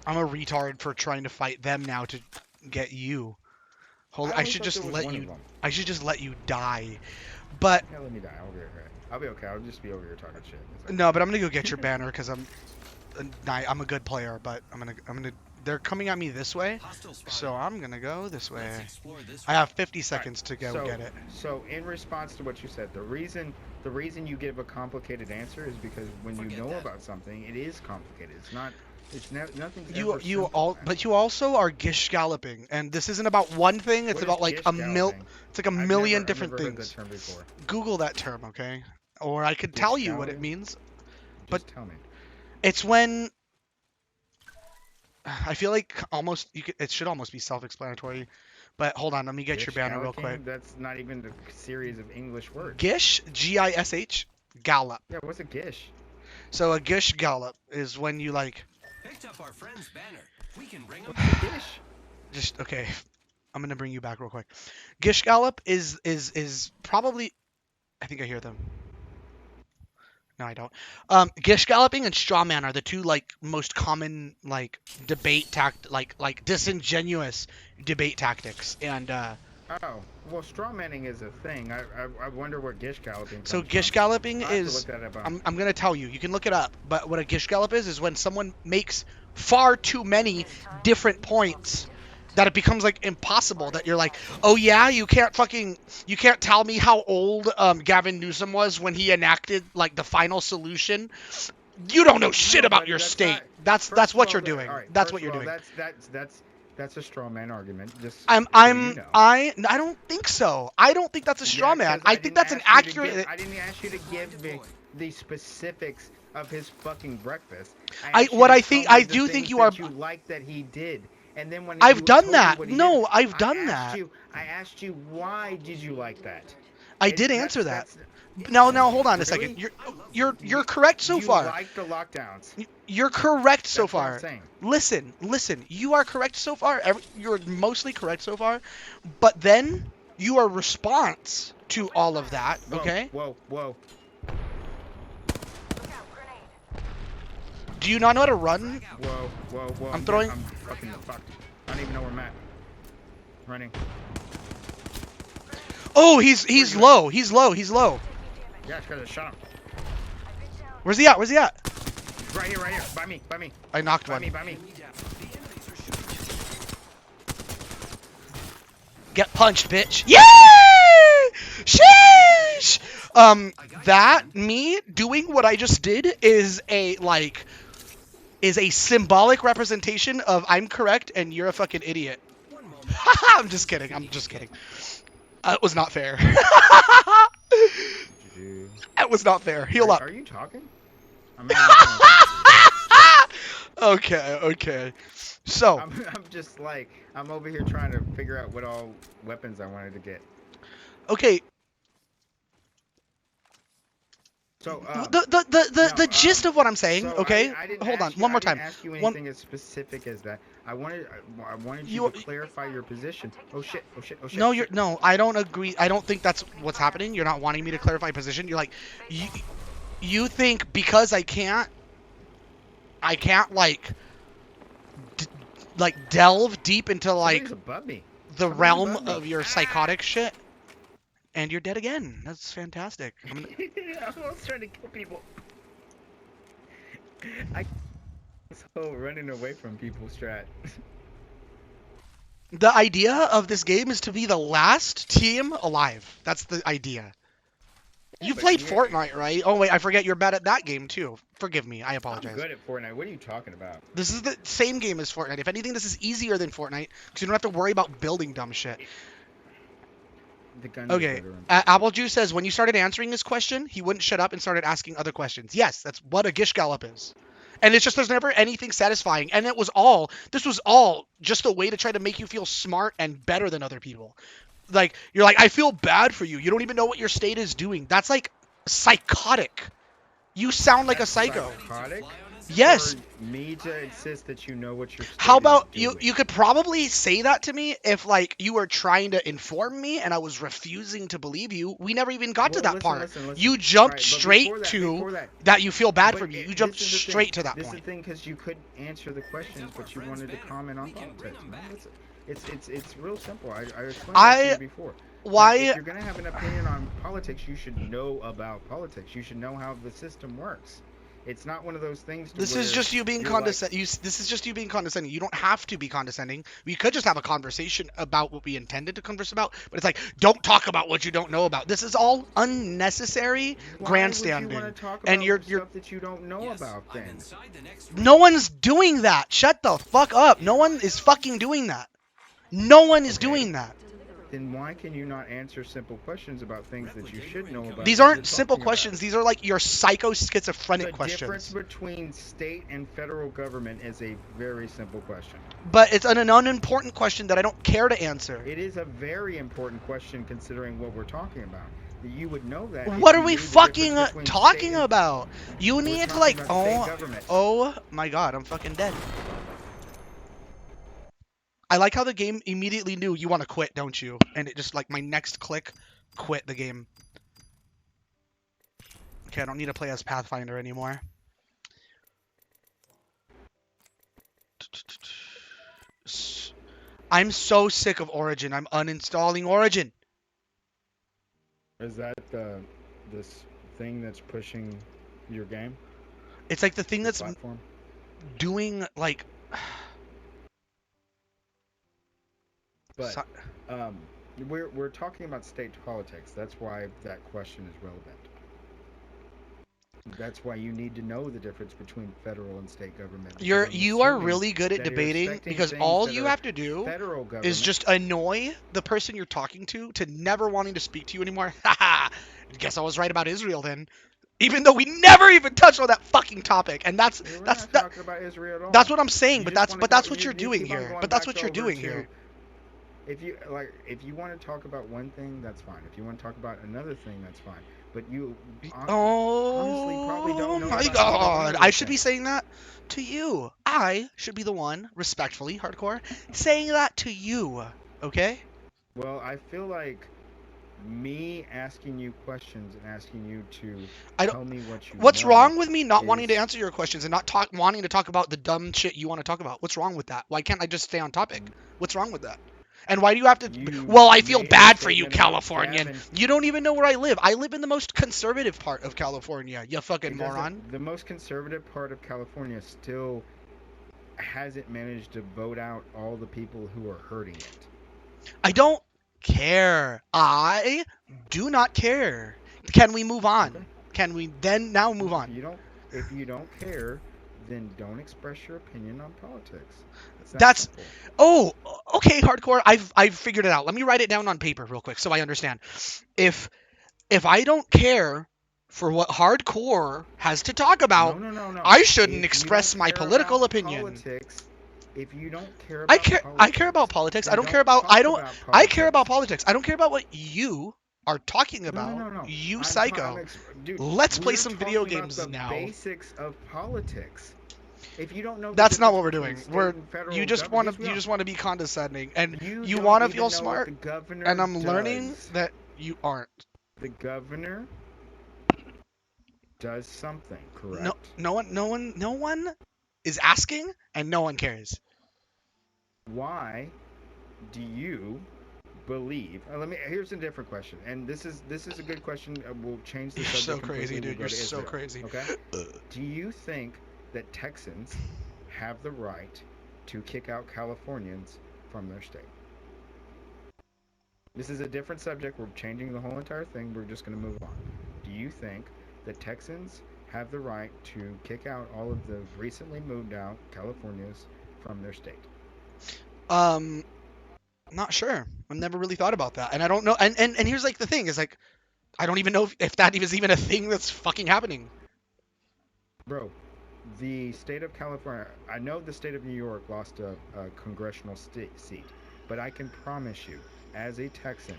I'm a retard for trying to fight them now to get you. I should just let you. I should just let you die. But yeah, let me die. I'll get it right. I'll be okay. I'll just be over here talking shit. It's okay. No, but I'm gonna go get your banner because I'm a good player, but I'm gonna. They're coming at me this way, Hostile spotted. so I'm gonna go this way. Let's explore this I way. have 50 seconds to go so, get it. So in response to what you said, the reason you give a complicated answer is because when Forget you know that. about something, it is complicated. It's not. It's nothing's You ever you simple, all, man. but you also are gish galloping, and this isn't about one thing. It's What is about like gish a mil. galloping? It's like a I've million never different heard things. that term before. Google that term, okay? Or I could Gish tell you what it galloping? means. Just But- tell me. It's when I feel like almost it should almost be self-explanatory. But hold on, let me get your Gish banner real galloping? quick. That's not even a series of English words. Gish, Gish, gallop. Yeah, what's a gish? So a gish gallop is when you like Picked up our friend's banner. We can bring him. What's a gish? just okay. I'm gonna bring you back real quick. Gish gallop is probably. I think I hear them. No, I don't. Gish galloping and straw man are the two like most common like debate like disingenuous debate tactics. And Oh, well, straw manning is a thing. I wonder what gish galloping. so comes gish from. galloping I'll have to is. look that up. I'm gonna tell you. You can look it up. But what a gish gallop is when someone makes far too many different points that it becomes like impossible. That you're like, oh yeah, you can't tell me how old Gavin Newsom was when he enacted like the final solution. You don't know shit No, about buddy, your that's state. not- That's First what of you're all, doing. all right, That's first what you're of all, doing. That's a straw man argument. Just I'm so I'm you know. I don't think so. I don't think that's a straw Yeah, man. 'cause I think didn't that's an ask you to accurate. I didn't ask you to give me the specifics of his fucking breakfast. I do think you are. You like that he did, and then when I've you done told me that. what he No, did, I've done asked that. I asked you why did you like that? I It- did that's- answer that. that's- No, hold on a Really? second. You're correct so you far. like the lockdowns. You're correct so That's what I'm far. saying. Listen. You are correct so far. You're mostly correct so far. But then your response to all of that, Whoa, okay? Whoa. Do you not know how to run? Whoa. I'm throwing- I'm fucking fucked. I don't even know where I'm at. Running. Oh, he's low. He's low. Yeah, it's because I shot him. Where's he at? Right here. By me. I knocked By one. me. The enemies are shooting. Get punched, bitch. Yay! Sheesh! That me doing what I just did is a symbolic representation of I'm correct and you're a fucking idiot. One moment. I'm just kidding. It was not fair. That was not fair. Heal up. Are you talking? I'm not Okay. So, I'm just like I'm over here trying to figure out what all weapons I wanted to get. okay. So The gist of what I'm saying, so okay? I didn't Hold on, ask you- one more I didn't time. ask you One- anything as specific as that. I wanted You- you to clarify your position. Oh shit. No, I don't agree. I don't think that's what's happening. You're not wanting me to clarify position. You're like, you think because I can't delve deep into like Somebody's above me. the somebody's realm above me. of your psychotic shit, and you're dead again. That's fantastic. I'm almost trying to kill people. This whole running away from people strat. The idea of this game is to be the last team alive. That's the idea. You but played yeah. Fortnite, right? Oh wait, I forget you're bad at that game too. Forgive me, I apologize. I'm good at Fortnite. What are you talking about? This is the same game as Fortnite. If anything, this is easier than Fortnite because you don't have to worry about building dumb shit. The gun Okay, Apple Juice says when you started answering this question, he wouldn't shut up and started asking other questions. Yes, that's what a gish gallop is. And it's just there's never anything satisfying. And this was all just a way to try to make you feel smart and better than other people. Like, you're like, I feel bad for you. You don't even know what your state is doing. That's like psychotic. You sound like a psycho. Psychotic? Yes. For me to insist that you know what your state How about is doing. you could probably say that to me if like you were trying to inform me and I was refusing to believe you. We never even got to Well, that part. listen. You jumped Right, but straight before to that, you feel bad but for me. You this jumped is the thing. straight to that This is point. the thing because you couldn't answer the questions, but you wanted to comment on context. It's real simple. I explained that to you before. Why? If you're gonna have an opinion on politics, you should know about politics. You should know how the system works. It's not one of those things. This is just you being condescending. This is just you being condescending. You don't have to be condescending. We could just have a conversation about what we intended to converse about. But it's like, don't talk about what you don't know about. This is all unnecessary grandstanding. Why would you want to talk about and you're stuff that you don't know Yes, about? I'm Then inside the next no one's doing that. Shut the fuck up. No one is fucking doing that. No one is doing that. then why can you not answer simple questions about things that you should know about? These that aren't you're simple talking questions. about? These are like your psycho schizophrenic The questions. difference between state and federal government is a very simple question. But it's an unimportant question that I don't care to answer. It is a very important question considering what we're talking about. You would know that. if What are you we knew the fucking difference between talking state and- about? You We're need to talking like, about state government. oh my god, I'm fucking dead. I like how the game immediately knew you want to quit, don't you? And it just like my next click, quit the game. Okay, I don't need to play as Pathfinder anymore. I'm so sick of Origin. I'm uninstalling Origin. Is that this thing that's pushing your game? It's like the thing Your that's platform? doing like. But So- we're talking about state politics. That's why that question is relevant. That's why you need to know the difference between federal and state government. because I'm you are assuming really good at that you're debating expecting because things all that you are have to do federal government is just annoy the person you're talking to never wanting to speak to you anymore. Haha. Guess I was right about Israel then. Even though we never even touched on that fucking topic, and Yeah, we're not talking about Israel at all. that's what I'm saying. You But just that's wanna that's talk- what you're you doing keep on here. going But that's back what you're over doing to- here. If you want to talk about one thing, that's fine. If you want to talk about another thing, that's fine. But you honestly probably don't know Oh my about either one god! of I those should be things. saying that to you. I should be the one, respectfully, hardcore, saying that to you. Okay? Well, I feel like me asking you questions and asking you to I don't- tell me what you What's know wrong with me not wanting to is- answer your questions and not wanting to talk about the dumb shit you want to talk about? What's wrong with that? Why can't I just stay on topic? What's wrong with that? And why do you have to? You Well, I feel made a bad for you, statement about Californian. Gavin. You don't even know where I live. I live in the most conservative part of California. You fucking It doesn't- moron. The most conservative part of California still hasn't managed to vote out all the people who are hurting it. I don't care. I do not care. Can we move on? Okay. Can we then now move on? If you don't care, then don't express your opinion on politics. It's that That's- simple. Oh, okay, hardcore. I've figured it out. Let me write it down on paper real quick so I understand. If I don't care for what hardcore has to talk about, No. I shouldn't If you express don't my care political about opinion. Politics, if you don't care I about care. I care about politics. then I don't care don't about. talk I don't. about I care about politics. politics. I don't care about what you are talking about. No. You I'm psycho. Dude, Let's play we're some video talking about games the now. Basics of politics. If you don't know, the That's not difference what we're between doing. state We're and federal you just government- want to yes, we are. want to be condescending, and you don't want to even feel know smart, what the governor and I'm learning does. that you aren't. The governor does something, correct? No one is asking, and no one cares. Why do you believe? Here's a different question, and this is a good question. We'll change the You're subject. so crazy, completely. dude. We'll You're go to so Israel, crazy. Okay. Do you think that Texans have the right to kick out Californians from their state? This is a different subject. We're changing the whole entire thing. We're just going to move on. Do you think that Texans have the right to kick out all of the recently moved out Californians from their state? Not sure. I've never really thought about that, and I don't know. And here's like the thing is like, I don't even know if that is even a thing that's fucking happening. Bro, the state of California, I know the state of New York lost a congressional seat, but I can promise you, as a Texan,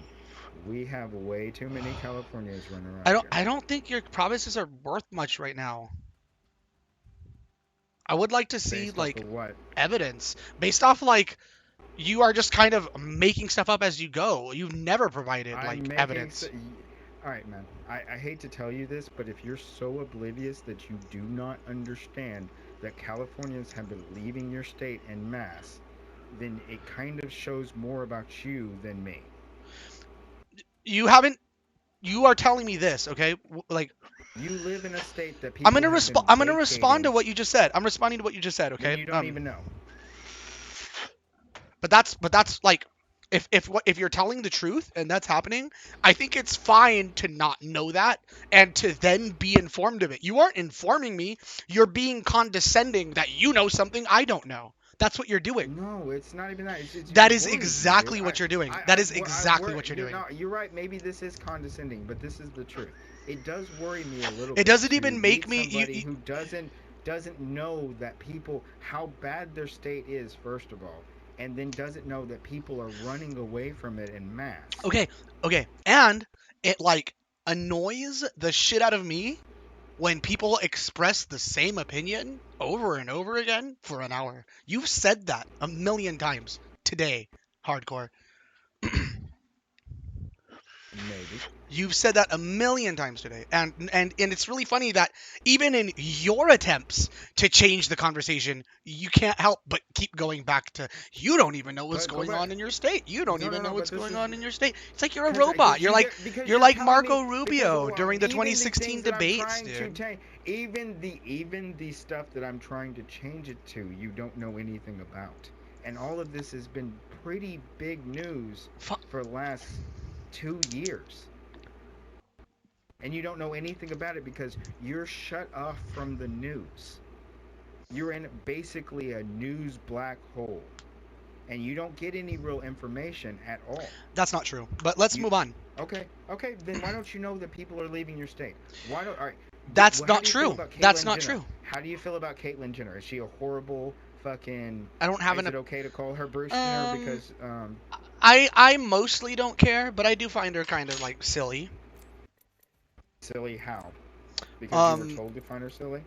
we have way too many Californians running around here. I don't think your promises are worth much right now. I would like to see Based off like of what? evidence based off like you are just kind of making stuff up as you go. You've never provided I'm like making evidence. All right, man. I hate to tell you this, but if you're so oblivious that you do not understand that Californians have been leaving your state en masse, then it kind of shows more about you than me. You haven't. You are telling me this, okay? Like, You live in a state that I'm people gonna have respond. been I'm gonna respond to vacating. what you just said. I'm responding to what you just said, Then okay? you don't even know. But that's like, if you're telling the truth and that's happening, I think it's fine to not know that and to then be informed of it. You aren't informing me. You're being condescending that you know something I don't know. That's what you're doing. No, it's not even that. It That is worries me, dude. exactly what you're doing. That is exactly what you're You're doing. not. You're right. Maybe this is condescending, but this is the truth. It does worry me a little It bit doesn't to even make meet me. somebody who doesn't know that people how bad their state is, first of all, and then doesn't know that people are running away from it en masse. Okay, okay, and it like annoys the shit out of me when people express the same opinion over and over again for an hour. You've said that a million times today, Hardcore. Maybe. You've said that a million times today. And it's really funny that even in your attempts to change the conversation, you can't help but keep going back to you don't even know what's But go going back. on in your state. You don't No, no, even know no. But what's this going is on in your state. It's like you're a because robot. You're like because you're you're like telling Marco me because Rubio during the even the 2016 things that I'm debates, trying dude. to change, even the stuff that I'm trying to change it to, you don't know anything about, and all of this has been pretty big news Fuck. for the last 2 years, and you don't know anything about it because you're shut off from the news. You're in basically a news black hole, and you don't get any real information at all. That's not true. But let's You move on. okay. Then why don't you know that people are leaving your state? Why don't all right? That's How not do you feel true. about That's Caitlyn not Jenner? true. How do you feel about Caitlyn Jenner? Is she a horrible fucking? I don't have Is an it okay to call her Bruce Jenner um because I mostly don't care, but I do find her kind of like silly. silly? How? Because you were Um told to find her silly.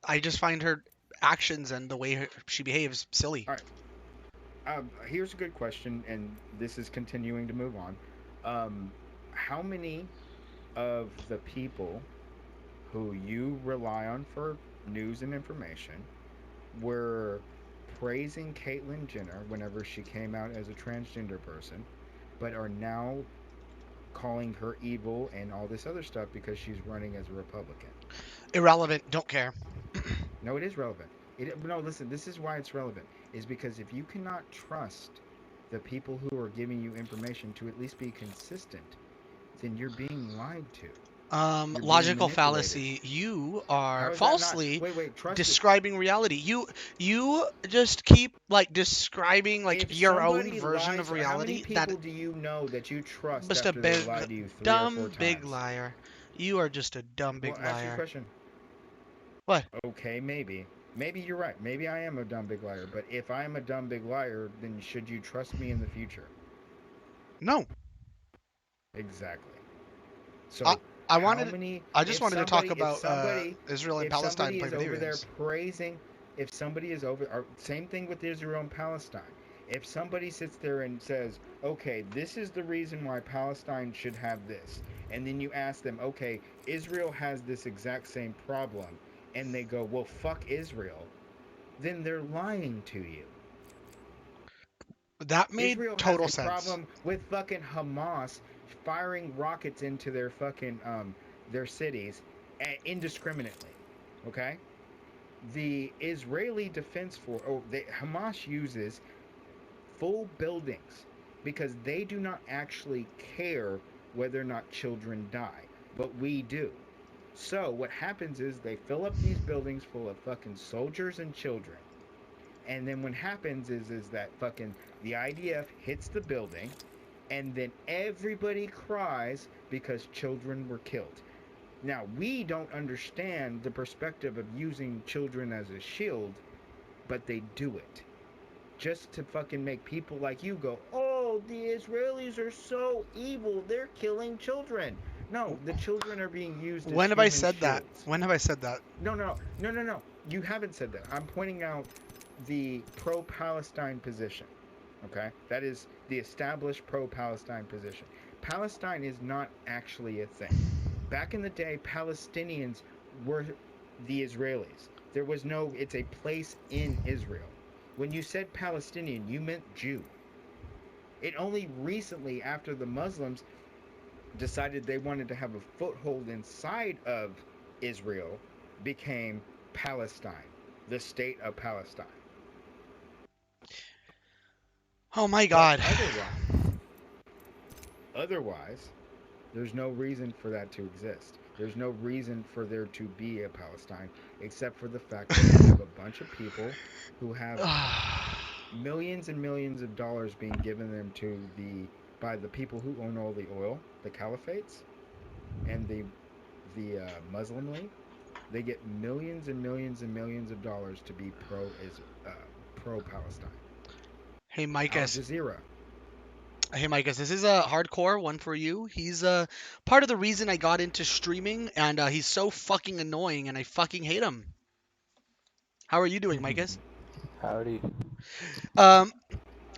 I just find her actions and the way she behaves silly. All right. Here's a good question, and this is continuing to move on. How many of the people who you rely on for news and information were praising Caitlyn Jenner whenever she came out as a transgender person, but are now calling her evil and all this other stuff because she's running as a Republican? Irrelevant, don't care. No, it is relevant. No, listen, this is why it's relevant. Is because if you cannot trust the people who are giving you information to at least be consistent, then you're being lied to. You're being Logical manipulated. fallacy. You How are is that not? falsely Wait, trust it. describing reality. You just keep like describing like If your own somebody version lies, of how many reality that people do you know that you trust just a after they big lie to you 3 or 4 dumb big times? liar. You are just a dumb Well, big ask you a liar. question. What? Okay, maybe. Maybe you're right. Maybe I am a dumb big liar. But if I am a dumb big liar, then should you trust me in the future? No. Exactly. I So I how wanted many? I just wanted to talk If about somebody, Israel and if Palestine somebody play is video over there games. praising, if somebody is over, or same thing with Israel and Palestine. If somebody sits there and says, "Okay, this is the reason why Palestine should have this," and then you ask them, "Okay, Israel has this exact same problem," and they go, "Well, fuck Israel," then they're lying to you. That made Israel has total a sense. problem with fucking Hamas firing rockets into their fucking their cities indiscriminately. Okay, the Israeli Defense Force, Hamas uses full buildings because they do not actually care whether or not children die, but we do. So what happens is they fill up these buildings full of fucking soldiers and children. And then what happens is that fucking the IDF hits the building, and then everybody cries because children were killed. Now, we don't understand the perspective of using children as a shield, but they do it. Just to fucking make people like you go, "Oh, the Israelis are so evil. They're killing children." No, the children are being used as When have I human said that? shields. When have I said that? No. You haven't said that. I'm pointing out the pro-Palestine position. Okay? That is the established pro-Palestine position. Palestine is not actually a thing. Back in the day, Palestinians were the Israelis. There was no, it's a place in Israel. When you said Palestinian, you meant Jew. It only recently, after the Muslims decided they wanted to have a foothold inside of Israel, became Palestine, the state of Palestine. Oh my But God. otherwise, there's no reason for that to exist. There's no reason for there to be a Palestine, except for the fact that you have a bunch of people who have millions and millions of dollars being given them by the people who own all the oil, the caliphates, and the Muslim League. They get millions and millions and millions of dollars to be pro Palestine. Hey, Al Micus. Jazeera. Hey, Micus. This is a hardcore one for you. He's part of the reason I got into streaming, and he's so fucking annoying, and I fucking hate him. How are you doing, Micus? Howdy.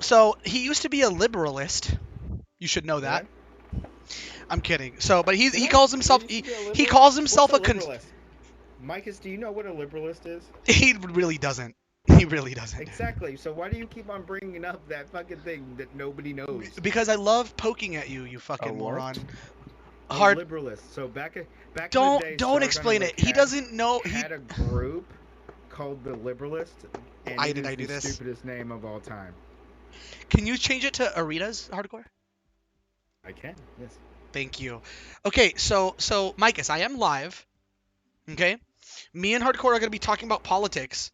So he used to be a liberalist. You should know that. What? I'm kidding. So, but he What? calls himself He used to be a he liberal- calls himself What's a a liberalist? Micus, do you know what a liberalist is? He really doesn't. He really doesn't. Exactly. So why do you keep on bringing up that fucking thing that nobody knows? Because I love poking at you, you fucking what? moron. A Hard. liberalist. So back in the day, Don't explain it. He doesn't know. He. had a group called the Liberalist, and Why it did is I do the this? stupidest name of all time. Can you change it to Arita's hardcore? I can. Yes. Thank you. Okay, so Micus, I am live. Okay, me and Hardcore are gonna be talking about politics.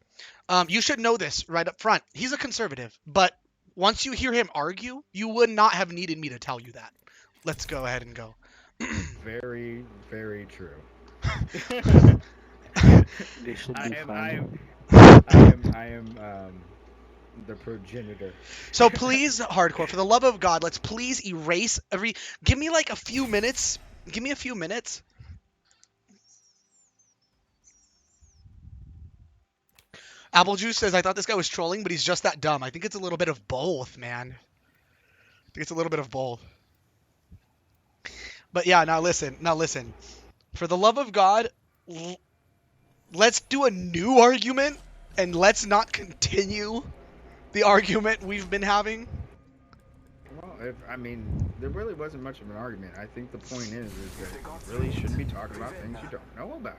You should know this right up front. He's a conservative, but once you hear him argue, you would not have needed me to tell you that. Let's go ahead and go. Very, very true. This should I be fun. am the progenitor. So please, Hardcore, for the love of God, let's please erase every. Give me like a few minutes. Give me a few minutes. Apple Juice says, I thought this guy was trolling, but he's just that dumb. I think it's a little bit of both, man. I think it's a little bit of both. But yeah, now listen. For the love of God, let's do a new argument, and let's not continue the argument we've been having. Well, there really wasn't much of an argument. I think the point is that you really shouldn't be talking about things you don't know about.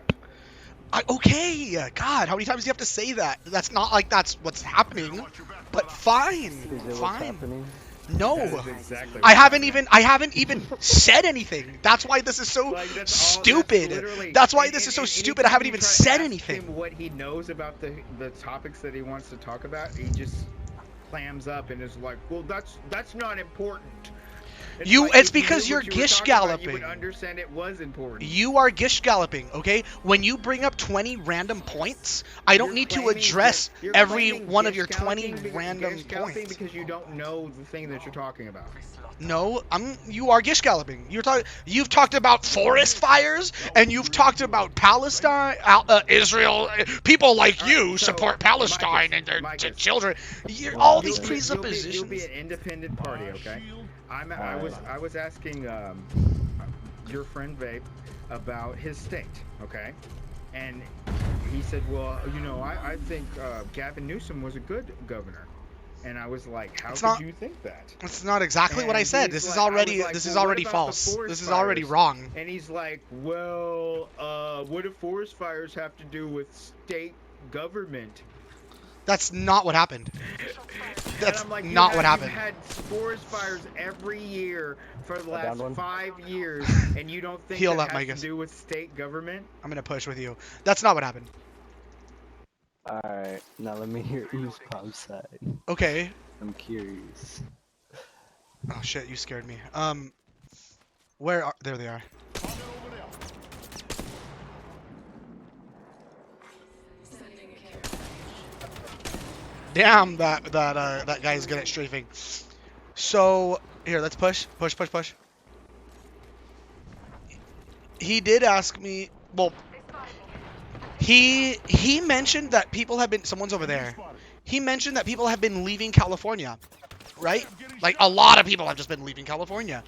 Okay, God, how many times do you have to say that? That's not like that's what's happening, but fine, Is it what's fine. happening? No, That is exactly I what's haven't happening. even said anything. That's why this is so Like, that's stupid. literally- That's why and- this is so and stupid. I anytime haven't you even try to said ask anything. him what he knows about the topics that he wants to talk about, he just clams up and is like, "Well, that's not important." It's You- like, it's if you because knew you're what you were gish talking about, galloping. You would understand it was important. You are gish galloping, okay? When you bring up 20 random points, I don't You're need to claiming address that- you're every claiming one of gish your 20 galloping random gish galloping points. because you don't know the thing that you're talking about. No, you are gish galloping. You've talked about forest fires, and you've talked about Palestine, Israel. People like All right, you so, support Palestine Micus, and their Micus, children. Well, All these you'll be- presuppositions. You'll be an independent party, okay? I was asking your friend Vape about his state, okay? And he said, well, I think Gavin Newsom was a good governor. And I was like, how It's could not- you think that? That's not exactly what I And said. he's This is like- I already was like, this is well, what already about the false. forest This is already fires? wrong. And he's like, well, what do forest fires have to do with state government? That's not what happened. That's And I'm like, not what happened. You've had forest fires every year for the I last downed one. 5 years, and you don't think Heal that up, has Micus. to do with state government? I'm gonna push with you. That's not what happened. Alright, now let me hear Eve's pop side. Okay. I'm curious. Oh shit, you scared me. Where are? There they are. Damn, that guy's good at strafing. So here, let's push. He did ask me. Well, he mentioned that people have been. Someone's over there. He mentioned that people have been leaving California, right? Like a lot of people have just been leaving California.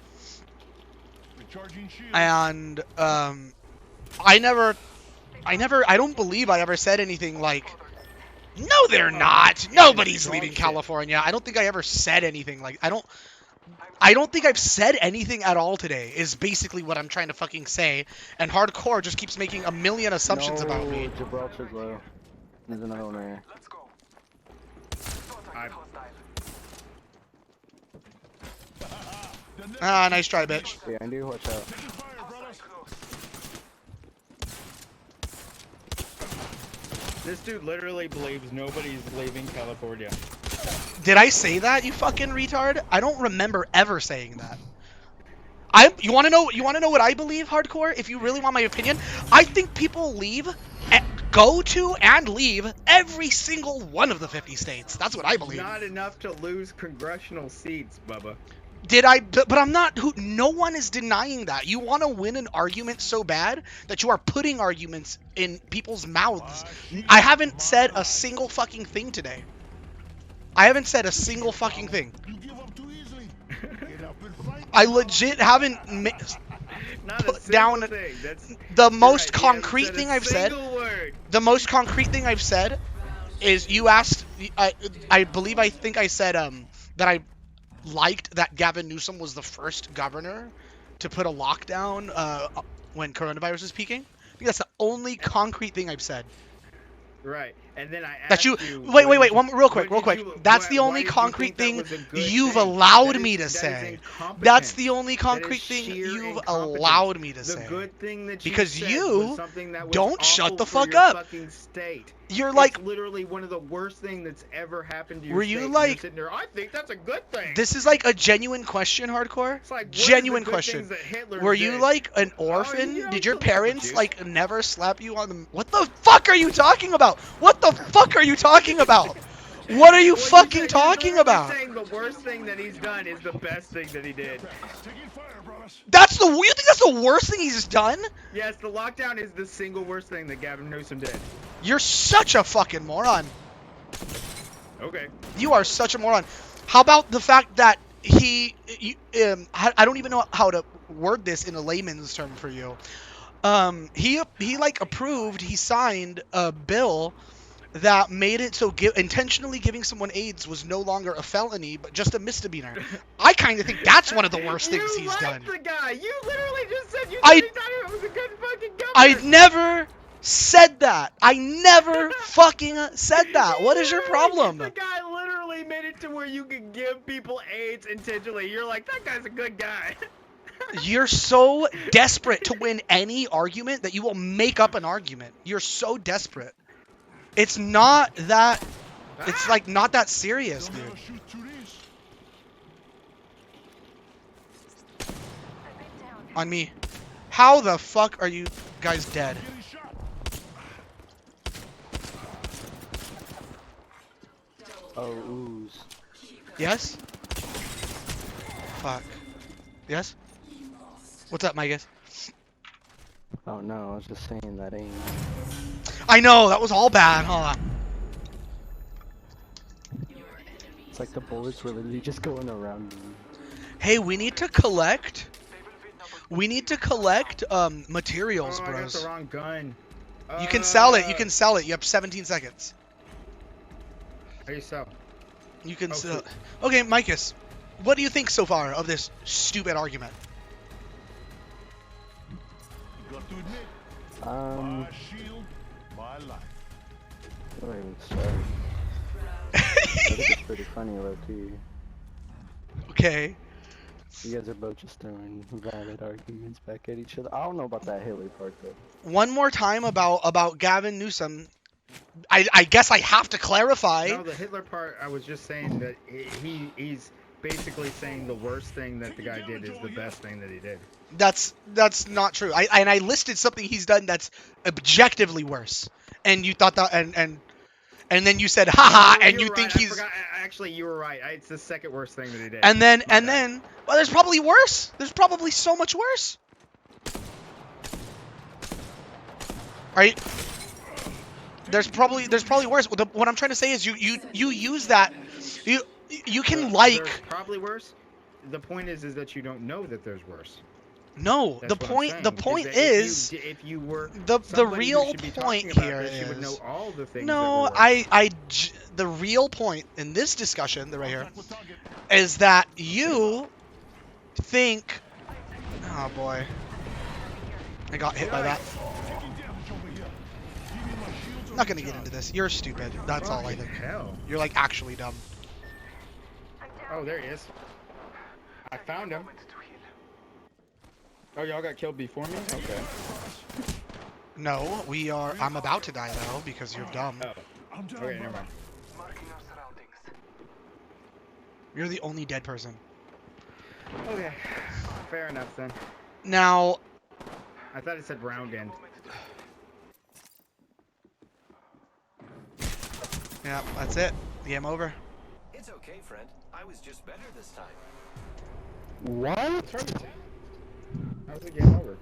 And I don't believe I ever said anything like, no, they're not. Nobody's leaving California. I don't think I ever said anything like. I don't think I've said anything at all today. Is basically what I'm trying to fucking say, and Hardkore just keeps making a million assumptions about me. No, Gibraltar's low. There's another one there. Ah, nice try, bitch. Behind you, watch out. This dude literally believes nobody's leaving California. Did I say that, you fucking retard? I don't remember ever saying that. You want to know? You want to know what I believe, Hardkore? If you really want my opinion, I think people leave, go to and leave every single one of the 50 states. That's what I believe. Not enough to lose congressional seats, Bubba. Did I? But I'm not. No one is denying that. You want to win an argument so bad that you are putting arguments in people's mouths. I haven't said a single fucking thing today. I haven't said a single fucking thing. I legit haven't put down the most concrete thing I've said. The most concrete thing I've said is you asked. I believe I think I said that I liked that Gavin Newsom was the first governor to put a lockdown when coronavirus was peaking. I think that's the only concrete thing I've said. Right, and then I asked That you wait, real quick. That's the only concrete thing you've allowed me to say. That's the only concrete thing you've allowed me to say. The good thing that you because said you was something that was don't shut awful the for fuck your up. fucking state. You're It's like, literally one of the worst things that's ever happened to your were state. you And like, you're sitting there, I think that's a good thing. this is like a genuine question, Hardkore. It's like, what Genuine is the good question. things that Hitler Were you did? like an orphan? yeah, Did your I'm still parents juice. like never slap you on the? What the fuck are you talking about? What the fuck are you talking about? What are you Well, fucking you're talking literally about? saying the worst thing that he's done is the best thing that he did. You think that's the worst thing he's done? Yes, the lockdown is the single worst thing that Gavin Newsom did. You're such a fucking moron. Okay. You are such a moron. How about the fact that I don't even know how to word this in a layman's term for you. He like approved, he signed a bill that made it so intentionally giving someone AIDS was no longer a felony, but just a misdemeanor. I kind of think that's one of the worst things he's done. You like the guy. You literally just said you I- thought it was a good fucking governor. I never said that. I never fucking said that. What is your problem? The guy literally made it to where you could give people AIDS intentionally. You're like, that guy's a good guy. You're so desperate to win any argument that you will make up an argument. You're so desperate. It's not that. It's like not that serious, dude. On me. How the fuck are you guys dead? Oh, ooze. Yes? Fuck. Yes? What's up, Micah? Oh no, I was just saying that ain't. I know, that was all bad. Hold on. It's like the bullets were literally just going around me. Hey, we need to collect. We need to collect materials, Oh, I got bros. the wrong gun. You can sell it. You can sell it. You have 17 seconds. How do you sell? You can Oh, sell. shoot. Okay, Micus, what do you think so far of this stupid argument? My life. I don't even start. I think it's pretty funny, low key. Okay. You guys are both just throwing valid arguments back at each other. I don't know about that Hitler part though. One more time about Gavin Newsom. I guess I have to clarify. No, the Hitler part, I was just saying that he's basically saying the worst thing that the guy did is the best thing that he did. That's not true. I listed something he's done that's objectively worse, and you thought that and then you said haha, No, and you were think right. he's. I forgot. Actually, you were right. It's the second worst thing that he did. And then My bad. well, there's probably worse. There's probably so much worse. Right? There's probably worse. What I'm trying to say is you use that. You can like. There's probably worse. The point is that you don't know that there's worse. No, That's the what I'm point saying, is if you were the somebody who real should be point talking about here this, you would know is all the things no, that the real point in this discussion right here is that you think... Oh, boy. I got hit by that. I'm not gonna get into this. You're stupid. That's all I think. Hell. You're, like, actually dumb. Oh, there he is. I found him. Oh, y'all got killed before me? Okay. No, we are... I'm about to die, though, because you're dumb. Oh. Okay, never mind. You're the only dead person. Okay. Fair enough, then. Now... I thought it said round end. Yeah, that's it. Game over. It's okay, friend. I was just better this time. What? How's the game over?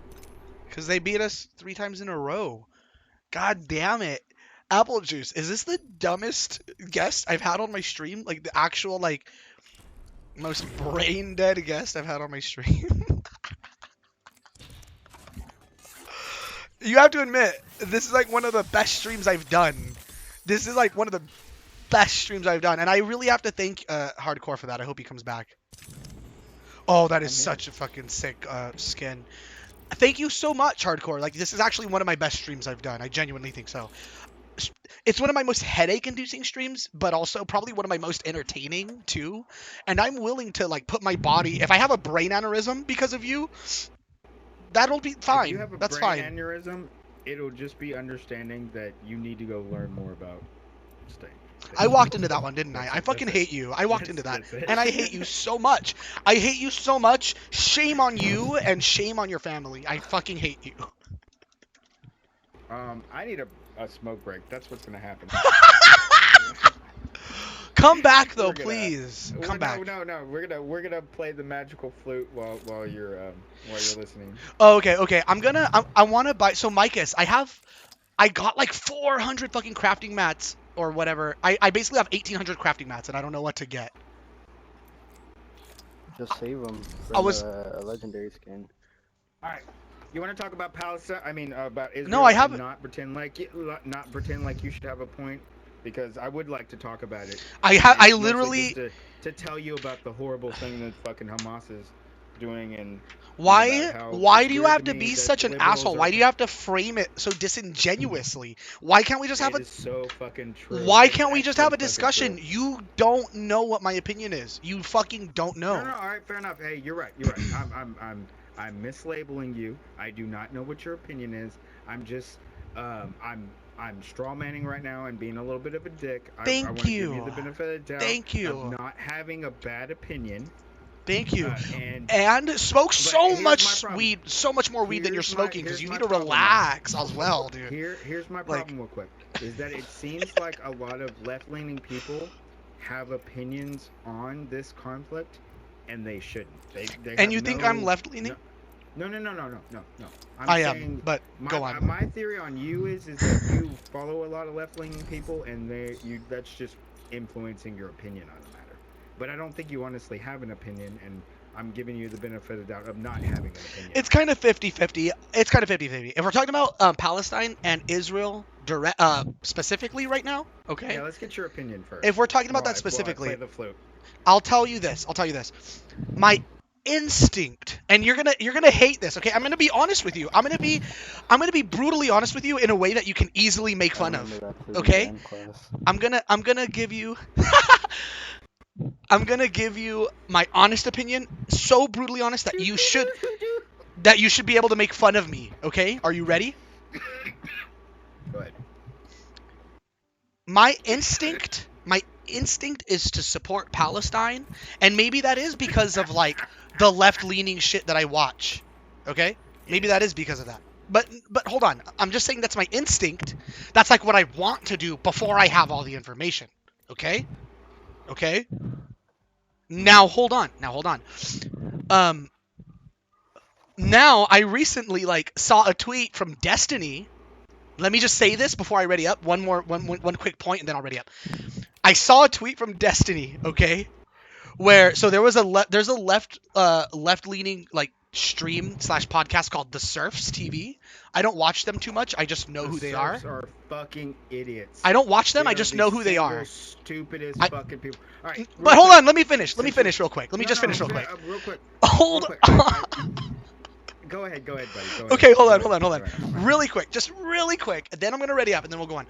Because they beat us 3 times in a row. God damn it. Apple Juice, is this the dumbest guest I've had on my stream? Like, the actual, like, most brain-dead guest I've had on my stream? You have to admit, this is, like, one of the best streams I've done. This is, like, one of the best streams I've done. And I really have to thank Hardkore for that. I hope he comes back. Oh, that is such a fucking sick skin. Thank you so much, Hardkore. Like, this is actually one of my best streams I've done. I genuinely think so. It's one of my most headache-inducing streams, but also probably one of my most entertaining, too. And I'm willing to, like, put my body... If I have a brain aneurysm because of you, that'll be fine. If you have a That's brain fine. aneurysm, it'll just be understanding that you need to go learn more about staying. I walked into that one, didn't I? I That's fucking it. hate you. I walked into that. That's it. And I hate you so much. I hate you so much. Shame on you and shame on your family. I fucking hate you. I need a smoke break. That's what's gonna happen. Come back though, We're gonna- please. Come back. No. We're gonna play the magical flute while you're listening. Oh, okay. I want to buy. So, Micus, I got like 400 fucking crafting mats or whatever. I basically have 1,800 crafting mats and I don't know what to get. Just save them for I was- a legendary skin. All right. You want to talk about Palestine? I mean, about Israel? No, I and haven't. Not pretend like you should have a point, because I would like to talk about it. I Mostly literally. just to tell you about the horrible thing that fucking Hamas is doing, and Why about how do you weird have to to me be that such an liberals asshole? are- Why do you have to frame it so disingenuously? Why can't we just have It a is so fucking true. Why It's can't we just actually have a fucking discussion? true. You don't know what my opinion is. You fucking don't know. No, all right, fair enough. Hey, you're right. I'm mislabeling you. I do not know what your opinion is. I'm just, I'm straw manning right now and being a little bit of a dick. I Thank want to give you. you the benefit of the doubt. Thank you. Of not having a bad opinion. Thank you. And Smoke so here's much my problem. weed, so much more weed than you're Here's my- smoking because here's you my need to problem. relax as well, dude. here's my Like- problem real quick. Is that it seems like a lot of left-leaning people have opinions on this conflict, and they shouldn't. They And have you think no- I'm left-leaning? No. I'm I saying am, but go on. My theory on you is that you follow a lot of left-leaning people, and that's just influencing your opinion on the matter. But I don't think you honestly have an opinion, and I'm giving you the benefit of the doubt of not having an opinion. It's kind of 50-50. It's kind of 50-50. If we're talking about Palestine and Israel specifically right now, okay? Yeah, let's get your opinion first. If we're talking about While that I specifically, play the flute. I'll tell you this. My instinct, and you're gonna hate this, okay? I'm gonna be honest with you. I'm gonna be brutally honest with you in a way that you can easily make fun I of. remember that to Okay? the end class. I'm gonna give you I'm gonna give you my honest opinion, so brutally honest that you should be able to make fun of me, okay? Are you ready? Go ahead. My instinct is to support Palestine, and maybe that is because of like the left-leaning shit that I watch. Okay? Maybe that is because of that. But hold on. I'm just saying that's my instinct. That's like what I want to do before I have all the information. Okay? Okay? Now hold on. Now I recently like saw a tweet from Destiny. Let me just say this before I ready up. One quick point, and then I'll ready up. I saw a tweet from Destiny, okay, where so there's a left-leaning like stream/podcast called The Surfs TV. I don't watch them too much. I just know who they are. The Surfs are fucking idiots. I don't watch them. They I are just the know who they single are. Stupidest I- fucking people. All right, But hold on, let me finish. Let me finish real quick. Let me just finish real quick. Real quick. Hold Real quick. on. Go ahead, buddy. Go ahead. Okay, hold on. Go ahead. Really quick, just really quick. And then I'm gonna ready up, and then we'll go on.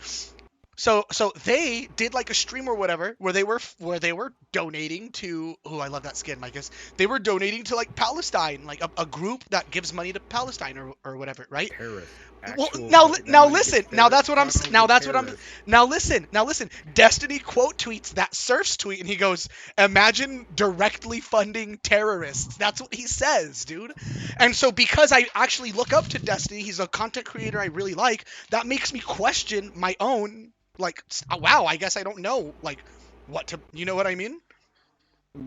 So they did like a stream or whatever where they were donating to. Oh, I love that skin, Micus. They were donating to like Palestine, like a group that gives money to Palestine or whatever, right? Terrorist. Well, Actual now terrorist. now That listen. money gets Now that's what I'm. terrorist. Now that's what I'm. Terrorist. Now listen. Destiny quote tweets that Surf's tweet, and he goes, "Imagine directly funding terrorists." That's what he says, dude. And so because I actually look up to Destiny, he's a content creator I really like. That makes me question my own. Like, wow, I guess I don't know like what to. You know what I mean?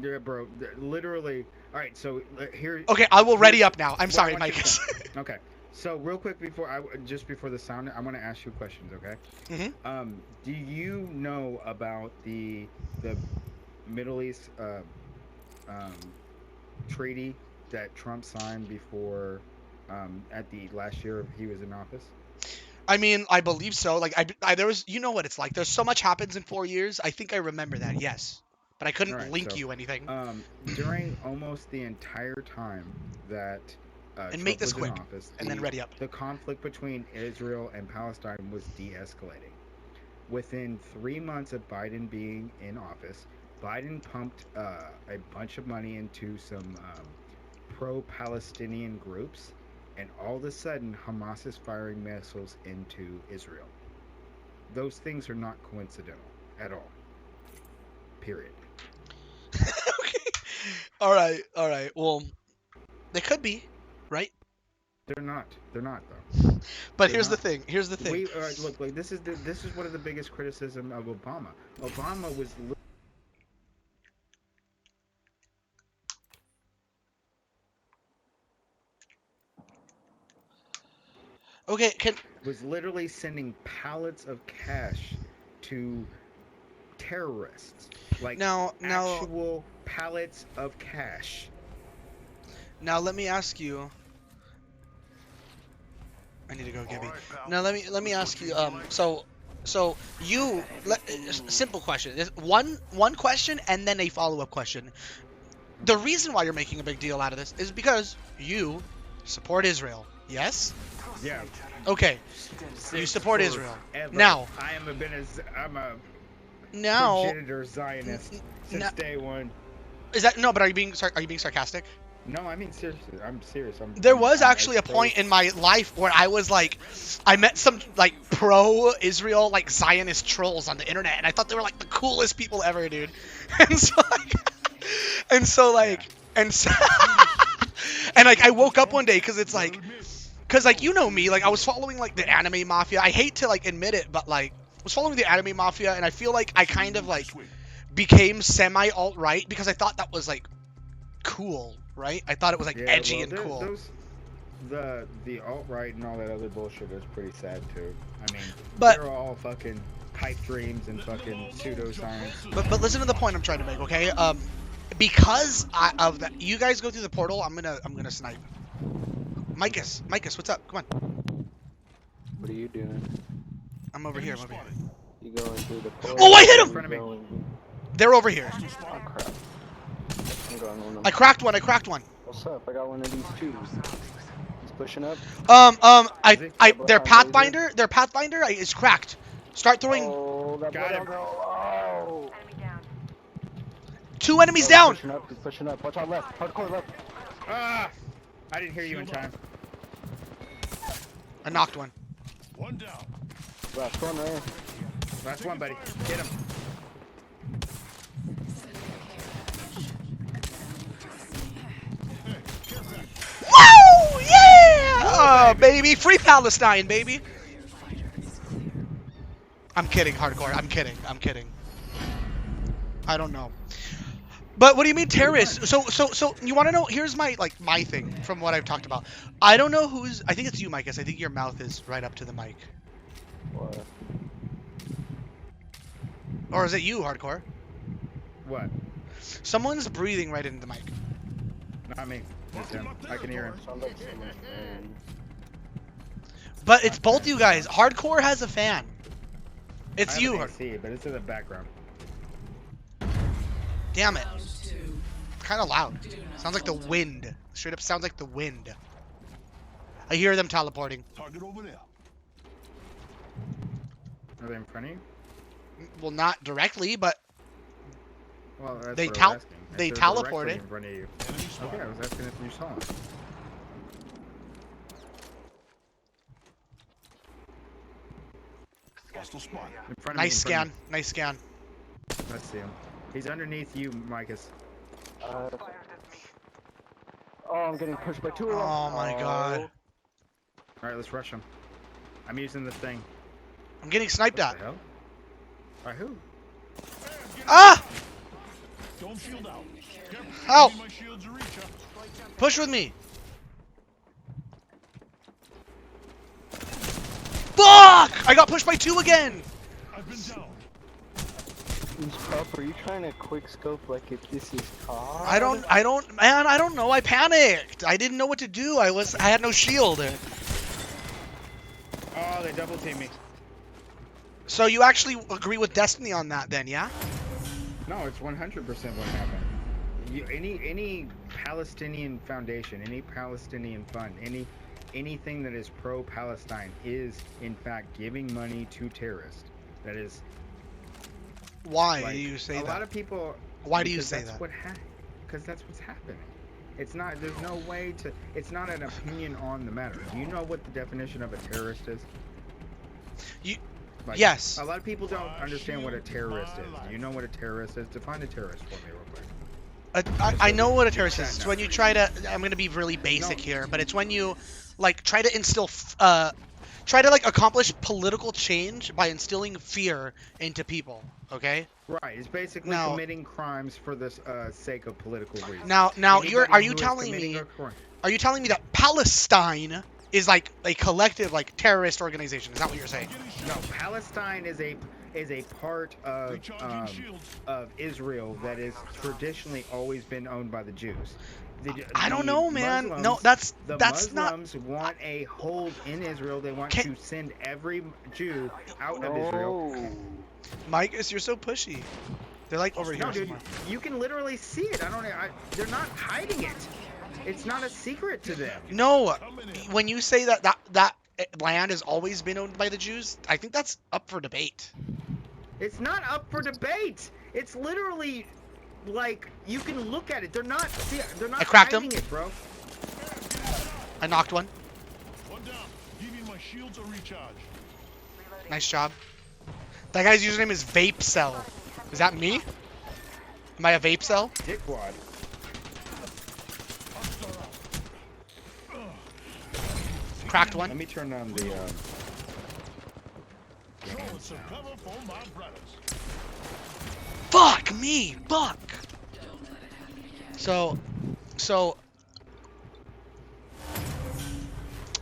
Yeah, bro. Literally. All right. So here. Okay, I will ready here's up now. I'm what I sorry, want you to Micus. know. Okay. So real quick just before the sound, I want to ask you questions. Okay. Mhm. Do you know about the Middle East treaty that Trump signed before at the last year he was in office? I mean, I believe so. Like, there was, you know what it's like. There's so much happens in 4 years. I think I remember that, yes. But I couldn't Alright, link so, you anything. During almost the entire time that And Trump make this was in quick, office, and then ready up. the conflict between Israel and Palestine was de-escalating. Within 3 months of Biden being in office, Biden pumped a bunch of money into some pro-Palestinian groups, and all of a sudden Hamas is firing missiles into Israel. Those things are not coincidental at all. Period. Okay. All right. Well, they could be, right? They're not though. But They're here's the not. thing. Here's the thing. Look, like this is one of the biggest criticism of Obama. Obama was Okay, literally sending pallets of cash to terrorists, like now actual pallets of cash. let me ask you. I need to go, Gibby. Now let me ask you. So you simple question. One question and then a follow-up question. The reason why you're making a big deal out of this is because you support Israel. Yes? Yeah. Okay. You support For Israel. ever. Now. I'm a Now. progenitor Zionist since day one. Is that no? But are you being sarcastic? No, I mean seriously. I'm serious. There was actually a point in my life where I was like, I met some like pro-Israel like Zionist trolls on the internet, and I thought they were like the coolest people ever, dude. And so I woke up one day because you know me, like I was following like the anime mafia. I hate to like admit it, but like I was following the anime mafia, and I feel like I kind of like became semi alt-right because I thought that was like cool. Right? I thought it was like edgy and cool. The alt-right and all that other bullshit is pretty sad too. I mean, But- they're all fucking pipe dreams and fucking pseudoscience. But listen to the point I'm trying to make, okay? Because of that, you guys go through the portal. I'm gonna snipe. Micus, what's up? Come on. What are you doing? I'm over here. You going through the portal? Oh, I hit him! In front of me. They're over here. Oh crap. I'm going on them. I cracked one. What's up? I got one of these too. He's pushing up. Their Pathfinder is cracked. Start throwing. Oh, that Got him. Oh. 2 enemies down. He's pushing up. Watch out left. Hardcore left. Ah! I didn't hear you in time. I knocked one. One down. Last one right here. Last one, buddy. Get him. Woo! Yeah! Oh, baby. Free Palestine, baby. I'm kidding, Hardcore. I'm kidding. I don't know. But what do you mean terrorists? So you want to know? Here's my thing from what I've talked about. I don't know who's. I think it's you, Micus. I think your mouth is right up to the mic. What? Or is it you, Hardcore? What? Someone's breathing right into the mic. Not me. That's him. I can hear him. Sounds like someone's fan. But it's both you guys. Hardcore has a fan. It's I you. have an AC, but it's in the background. Damn it. Kind of loud. Sounds like the wind. Straight up sounds like the wind. I hear them teleporting. Target over there. Are they in front of you? Well, not directly, but Well, that's They what I tel- was asking. If they they're directly teleported. in front of you. Enemy spotted. Okay, I was asking if you saw him. Hostile spotted. In front of me, nice in front scan. Nice scan. of me. Let's see him. He's underneath you, Micus. Oh, I'm getting pushed by two of them. Oh my god. Alright, let's rush him. I'm using the thing. I'm getting sniped What at. the hell? By who? Ah! Don't shield out. Careful. Help! My shield's a reacher. Push with me. Fuck! I got pushed by 2 again. I've been down. Who's Pup, are you trying to quick scope like if this is COD? I don't know. I panicked. I didn't know what to do. I had no shield. Oh, they double teamed me. So you actually agree with Destiny on that then, yeah? No, it's 100% what happened. Any Palestinian foundation, any Palestinian fund, anything that is pro-Palestine is in fact giving money to terrorists. That is. Why Like, do you say a that? lot of people. Why do you because say that's that? Because that's what's happening. It's not. There's no way to. It's not an opinion on the matter. Do you know what the definition of a terrorist is? Like, Yes. A lot of people don't understand what a terrorist is. Do you know what a terrorist is? Define a terrorist for me real quick. I know what a terrorist is. It's when you try to. I'm gonna be really basic here, but it's when you, like, try to instill, try to like accomplish political change by instilling fear into people. Okay. Right. It's basically Now- committing crimes for the sake of political reasons. Now, Anybody are you who is telling committing me? a crime- Are you telling me that Palestine is like a collective, like, terrorist organization? Is that what you're saying? No, Palestine is a part Recharging shields. of Israel that is traditionally always been owned by the Jews. I don't The know, man. No, Muslims- that's not. Muslims want a hold in Israel. They want Can- to send every Jew out of Israel. Oh. Mike, you're so pushy. They're like over here No, dude, somewhere. you can literally see it. They're not hiding it. It's not a secret to them. No, when you say that land has always been owned by the Jews, I think that's up for debate. It's not up for debate. It's literally like you can look at it. They're not I cracked hiding him. it, bro. I knocked one. One down. Giving my shields a recharge. Nice job. That guy's username is Vape Cell. Is that me? Am I a Vape Cell? Dickwad. Cracked one. Let me turn on the. Throwing some cover for my brothers. Fuck me, fuck. So,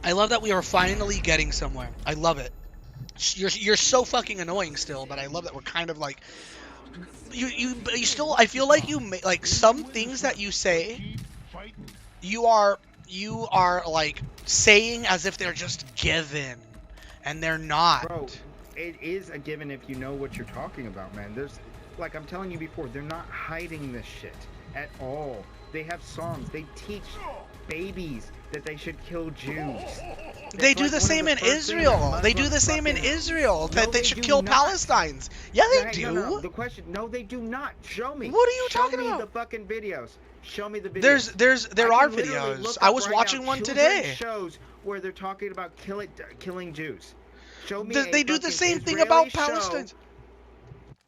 I love that we are finally getting somewhere. I love it. You're so fucking annoying still, but I love that we're kind of like, you still. I feel like you like some things that you say. Keep fighting. You are like saying as if they're just given, and they're not. Bro, it is a given if you know what you're talking about, man. There's, like I'm telling you before, they're not hiding this shit at all. They have songs. They teach babies that they should kill Jews. They That's do like the one of same the in first things Israel. that They do the Muslims same in fucking- Israel. No, That they they should do kill not. Palestinians. Yeah, they do. No. The question, no, they do not. Show me. What are you Show talking me about? the fucking videos. Show me the videos. There I are can literally videos. look I up was right watching now one children's today. Shows where they're talking about killing Jews. Show me. They do the fucking same thing Israeli about show. Palestine.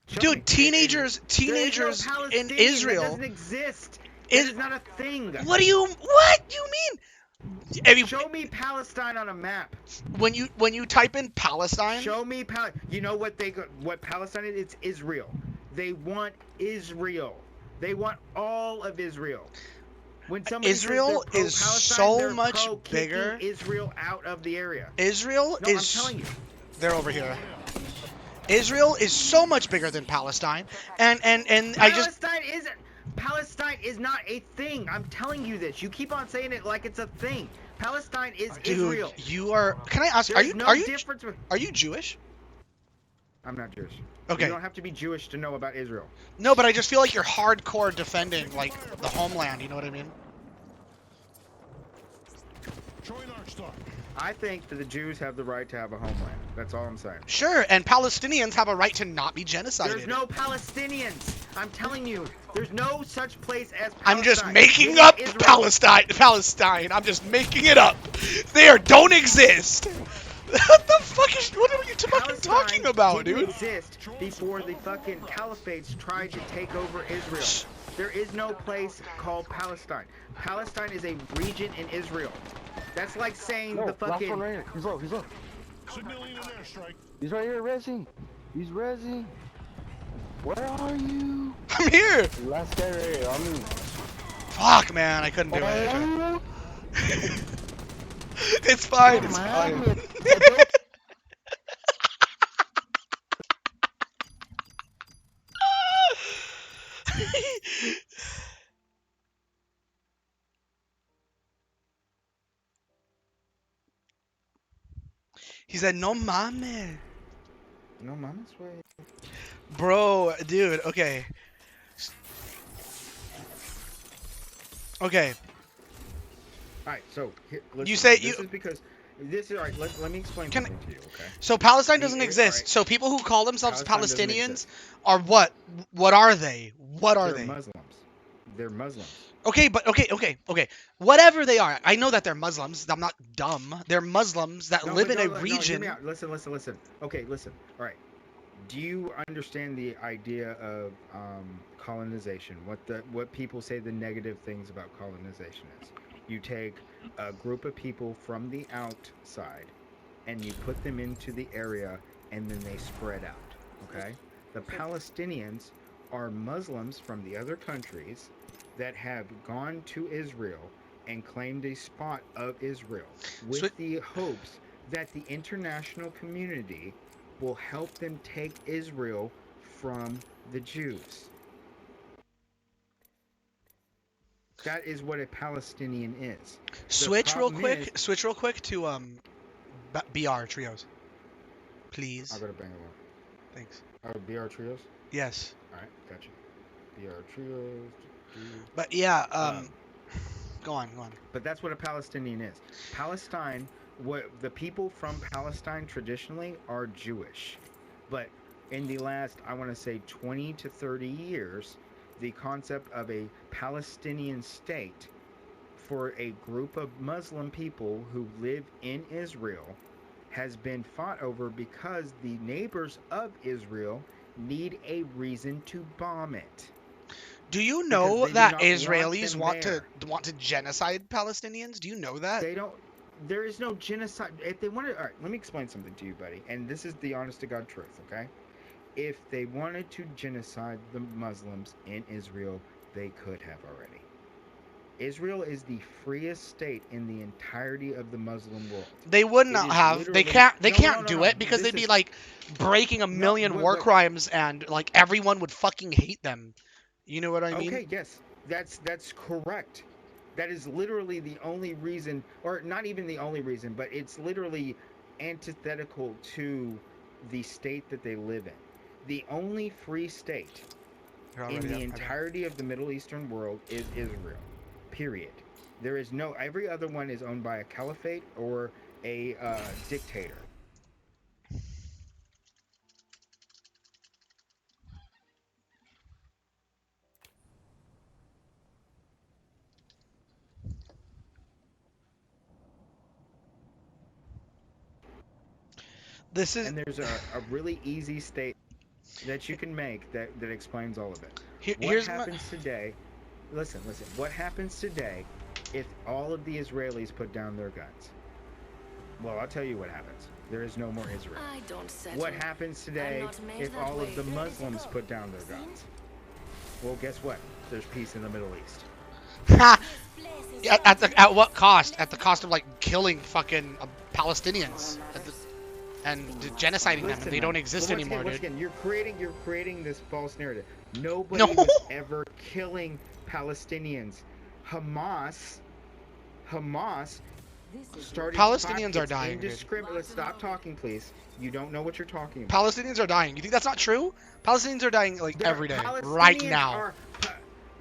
Show Dude, me. teenagers There is no in Palestinian. Israel. That doesn't exist. Is- That is not a thing. What do you mean? Have you, Show me Palestine on a map. when you type in Palestine, Show me You know what what Palestine is? It's Israel. They want Israel. They want all of Israel. When somebody Israel says they're is pro-Palestine, so they're much pro-kicking bigger. Israel out of the area. Israel No, I'm is. telling you. They're over here. Israel is so much bigger than Palestine, and I just Palestine is not a thing. I'm telling you this. You keep on saying it like it's a thing. Palestine is Dude, Israel. you are. Can I ask? There's no difference. Are you Jewish? I'm not Jewish. Okay. You don't have to be Jewish to know about Israel. No, but I just feel like you're hardcore defending like the homeland. You know what I mean? Join our star. I think that the Jews have the right to have a homeland. That's all I'm saying. Sure, and Palestinians have a right to not be genocided. There's no Palestinians. I'm telling you, there's no such place as Palestine. I'm just making It is up Israel. Palestine. I'm just making it up. There don't exist. What the fuck is? What are you fucking talking about, didn't dude? exist before the fucking caliphates tried to take over Israel. There is no place called Palestine. Palestine is a region in Israel. That's like saying No, the last one fucking. right here. He's low. He's low. Signaling an airstrike. He's right here, rezzing. He's rezzing. Where are you? I'm here. Last guy right here, on me. Fuck, man, I couldn't do it. Oh, It's fine. It's man. fine. He said, "No mames." No mama's way. Bro, dude, okay. Okay. All right, so here, listen, You say this you- is because this is all right. Let me explain Can something to you, okay? So Palestine The- doesn't it- exist. alright. So people who call themselves Palestine doesn't Palestinians exist. are what? What are they? What are They're they? Muslims. They're Muslims. Okay, but okay. Whatever they are, I know that they're Muslims. I'm not dumb. They're Muslims that No, live but in a no, hear region. me out. Listen. Okay, listen. All right. Do you understand the idea of colonization? What people say the negative things about colonization is? You take a group of people from the outside and you put them into the area and then they spread out. Okay? The Palestinians are Muslims from the other countries that have gone to Israel and claimed a spot of Israel with Swi- the hopes that the international community will help them take Israel from the Jews. That is what a Palestinian is. Switch real problem quick. Switch real quick to BR trios, please. I'll go to Bangalore. Thanks. Oh, BR Trios? Yes. Alright, gotcha. BR Trios. But yeah. Go on. But that's what a Palestinian is. Palestine, what the people from Palestine traditionally are Jewish. But in the last, I want to say 20 to 30 years, the concept of a Palestinian state for a group of Muslim people who live in Israel has been fought over because the neighbors of Israel need a reason to bomb it. Do you Because know they do that not want Israelis them want there. to genocide Palestinians? Do you know that? They don't. There is no genocide. If they wanted, all right, let me explain something to you, buddy. And this is the honest to God truth, okay? If they wanted to genocide the Muslims in Israel, they could have already. Israel is the freest state in the entirety of the Muslim world. They would It not is have. They literally- can't. They No, can't no, do no. it because This they'd be is- like breaking a million war but- crimes, and like everyone would fucking hate them. You know what I mean? Okay, yes, that's correct. That is literally the only reason, or not even the only reason, but it's literally antithetical to the state that they live in. The only free state in the entirety of the Middle Eastern world is Israel. Period. There is no. Every other one is owned by a caliphate or a dictator. This is And there's a really easy state that you can make that explains all of it. here's What my. happens today? Listen. What happens today if all of the Israelis put down their guns? Well, I'll tell you what happens. There is no more Israel. I don't settle. What happens today I'm not made if that all way. of the Muslims put down their guns? Well, guess what? There's peace in the Middle East. At what cost? At the cost of like killing fucking Palestinians. and genociding them, and they man, don't exist but once anymore, again, dude. Once again, you're creating this false narrative. Nobody No. was ever killing Palestinians. Hamas started Palestinians are dying, dude. indiscriminately. Stop talking, please. You don't know what you're talking about. Palestinians are dying. You think that's not true? Palestinians are dying like every day, right Palestinians now.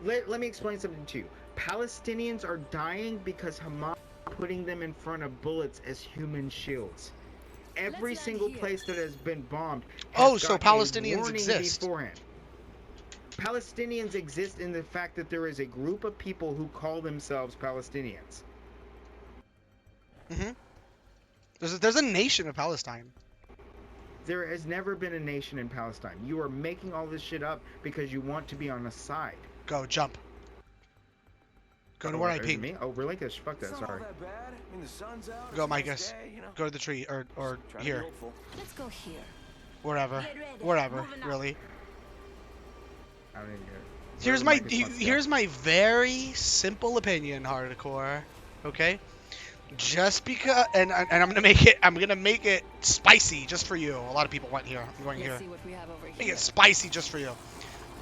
Let me explain something to you. Palestinians are dying because Hamas is putting them in front of bullets as human shields. Every single place that has been bombed has so gotten a Palestinians warning exist. beforehand. Palestinians exist in the fact that there is a group of people who call themselves Palestinians. Mm-hmm. There's a nation of Palestine. There has never been a nation in Palestine. You are making all this shit up because you want to be on a side. Go, jump. Go to where I is it pinged. me? Oh, relinquish. Fuck that. It's not all Sorry. that bad. I mean, the sun's out. Go, it's a nice Micus. day, you know. Go to the tree, or Try to be here. hopeful. Let's go here. Wherever. Get ready. Wherever, Moving up. really. I don't even get it. Here's Wherever my Micus wants to go. here's my very simple opinion, Hardkore. Okay? Just because, and I'm gonna make it spicy just for you. A lot of people went here. I'm going here. Let's see what we have over Make here. it spicy just for you.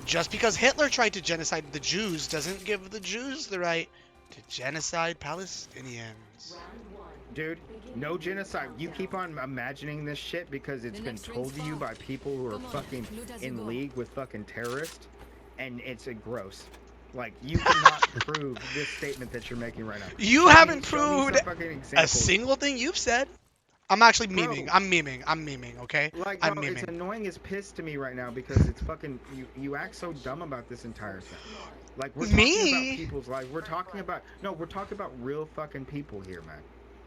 Just because Hitler tried to genocide the Jews doesn't give the Jews the right to genocide Palestinians. Dude, no genocide. You keep on imagining this shit because it's The been next told to you ring's by people who are Come on, fucking loot as you in go. league with fucking terrorists, and it's a gross. Like, you cannot prove this statement that you're making right now. You Show me- haven't show me some proved fucking A examples. single thing you've said. I'm actually Bro. memeing. I'm memeing. Okay. Like, I'm bro, it's memeing. annoying as piss to me right now because it's fucking you act so dumb about this entire thing. Like, we're talking Me? about people's lives. We're talking about real fucking people here, man.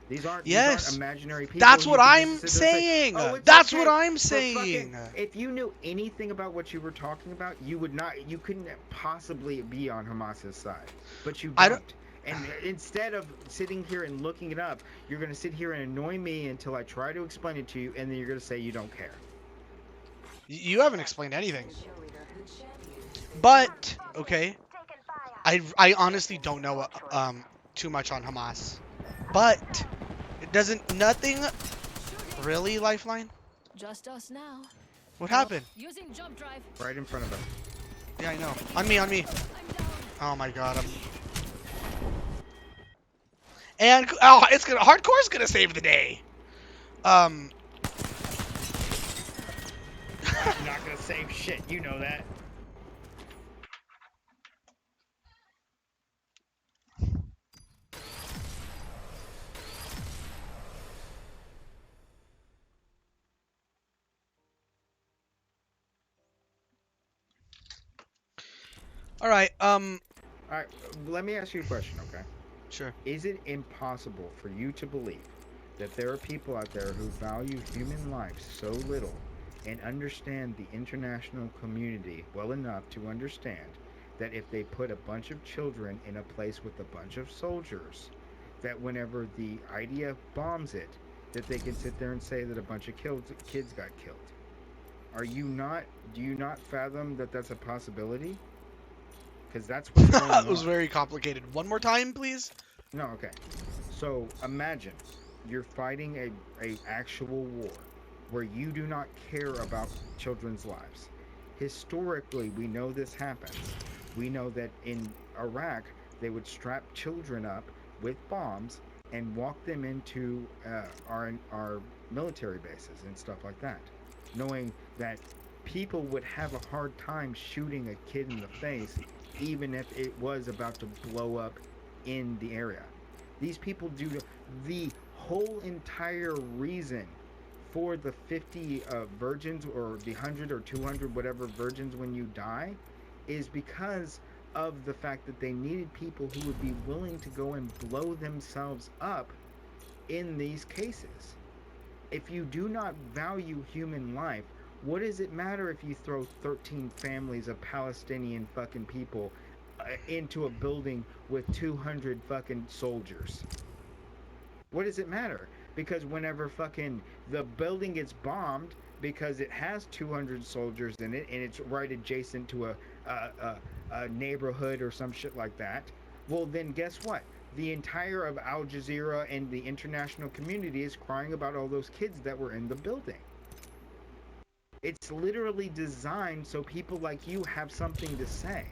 These aren't Yes. imaginary people. That's you what can I'm just sit there and say, saying. "Oh, it's That's okay what I'm for saying. if you knew anything about what you were talking about, you couldn't possibly be on Hamas's side. But you I don't. don't- And instead of sitting here and looking it up, you're going to sit here and annoy me until I try to explain it to you, and then you're going to say you don't care. You haven't explained anything. But okay, I honestly don't know too much on Hamas. But it doesn't nothing really Lifeline. Just us now. What happened? Using jump drive. Right in front of us. Yeah, I know. On me. I'm down. Oh my god. It's gonna Hardkore's gonna save the day. I'm not going to save shit. You know that. All right. All right, let me ask you a question, okay? Sure. Is it impossible for you to believe that there are people out there who value human life so little and understand the international community well enough to understand that if they put a bunch of children in a place with a bunch of soldiers, that whenever the idea bombs it, that they can sit there and say that a bunch of kids got killed? Do you not fathom that that's a possibility? Because that's what's going on. That was very complicated. One more time, please. No, okay. So imagine you're fighting a actual war where you do not care about children's lives. Historically, we know this happens. We know that in Iraq, they would strap children up with bombs and walk them into our military bases and stuff like that, knowing that people would have a hard time shooting a kid in the face even if it was about to blow up in the area. These people do the whole entire reason for the 50 virgins or the 100 or 200 whatever virgins when you die is because of the fact that they needed people who would be willing to go and blow themselves up in these cases. If you do not value human life, what does it matter if you throw 13 families of Palestinian fucking people into a building with 200 fucking soldiers? What does it matter? Because whenever fucking the building gets bombed because it has 200 soldiers in it and it's right adjacent to a neighborhood or some shit like that, well then guess what? the entire of Al Jazeera and the international community is crying about all those kids that were in the building. It's literally designed so people like you have something to say.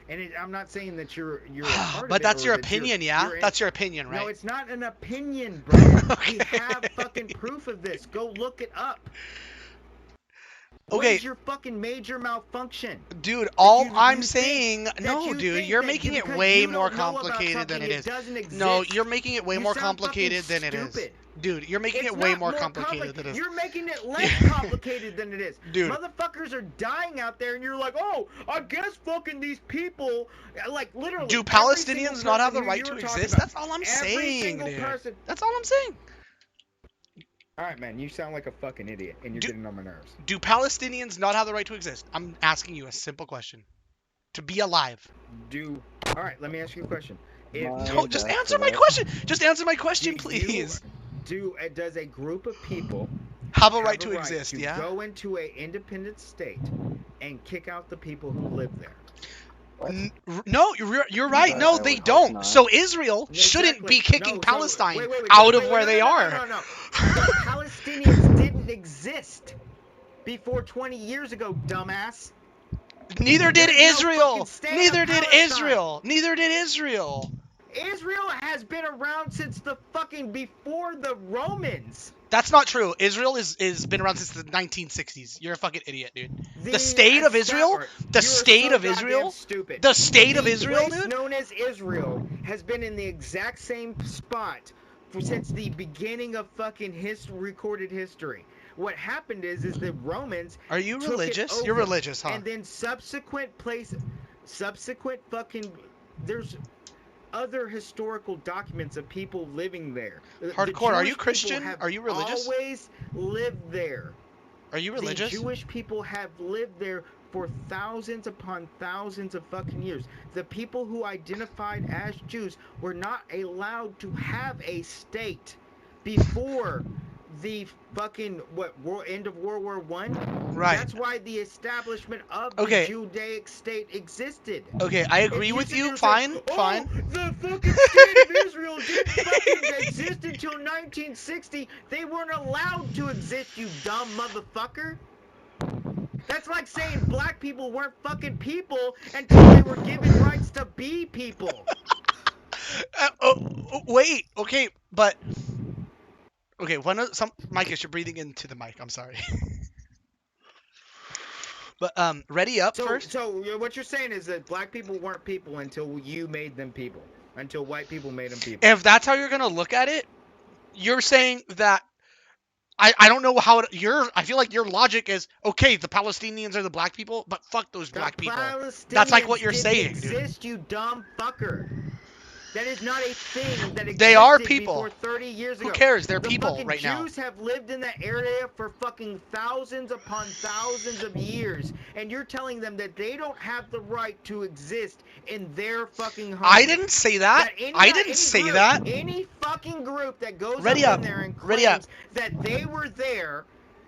And I'm not saying that you're a part But of it, that's or your that you're- opinion, yeah? you're in- That's your opinion, right? No, it's not an opinion, bro. Okay. We have fucking proof of this. Go look it up. What Okay. is your fucking major malfunction? Dude, all you I'm think saying, that no, you dude, think you're that making it because way you more don't know about complicated than something, it is. doesn't exist. No, you're making it way You more sound fucking complicated than it is. stupid. Dude, you're making It's it way not more complicated than it is. You're making it less complicated than it is. Dude. Motherfuckers are dying out there, and you're like, oh, I guess fucking these people, like literally. Do every Palestinians single not have the person who right you to were talking exist? about, That's all I'm every saying, single dude. person. That's all I'm saying. All right, man, you sound like a fucking idiot, and you're getting on my nerves. Do Palestinians not have the right to exist? I'm asking you a simple question. To be alive. All right, let me ask you a question. No, just answer my question. Just answer my question, please. Does a group of people Have a right to exist, to yeah? go into an independent state and kick out the people who live there? No, you're right. No, I they would hope don't. not. So Israel shouldn't Exactly. be kicking No, so- Palestine wait, out wait, of where they no, are. No. The Palestinians didn't exist before 20 years ago, dumbass. Neither did There's no Israel. fucking state of Neither did Palestine. Israel. Neither did Israel. Israel has been around since the fucking before the Romans. That's not true. Israel is been around since the 1960s. You're a fucking idiot, dude. The state of Israel, the state of Israel, stupid. the state of The Israel, place dude. known as Israel has been in the exact same spot since the beginning of fucking recorded history. What happened is the Romans. Are you took it religious? You're over, religious, huh? And then there's other historical documents of people living there. Hardcore, are you Jewish Christian? people have Are you religious? Always lived there. Are you religious? The Jewish people have lived there for thousands upon thousands of fucking years. The people who identified as Jews were not allowed to have a state before the fucking end of World War I. Right. That's why the establishment of Okay. the Judaic state existed. Okay, I agree And with sit you. there and Fine, say, fine. Oh, the fucking state of Israel didn't fucking exist until 1960. They weren't allowed to exist, you dumb motherfucker. That's like saying black people weren't fucking people until they were given rights to be people. Wait. Okay, but okay. Micah, you're breathing into the mic. I'm sorry. But ready up first. So what you're saying is that black people weren't people until you made them people. Until white people made them people. If that's how you're gonna look at it, you're saying that. I don't know how I feel like your logic is okay. The Palestinians are the black people, but fuck those black people. That's like what you're saying, dude. Exist, you dumb fucker. That is not a thing that existed They are people. before 30 years ago. Who cares? They're The people fucking right now. Jews have lived in that area for fucking thousands upon thousands of years, and you're telling them that they don't have the right to exist in their fucking home. I didn't say that. I didn't say that. Any fucking group that goes Ready up up. in there and Ready up. claims that they were there,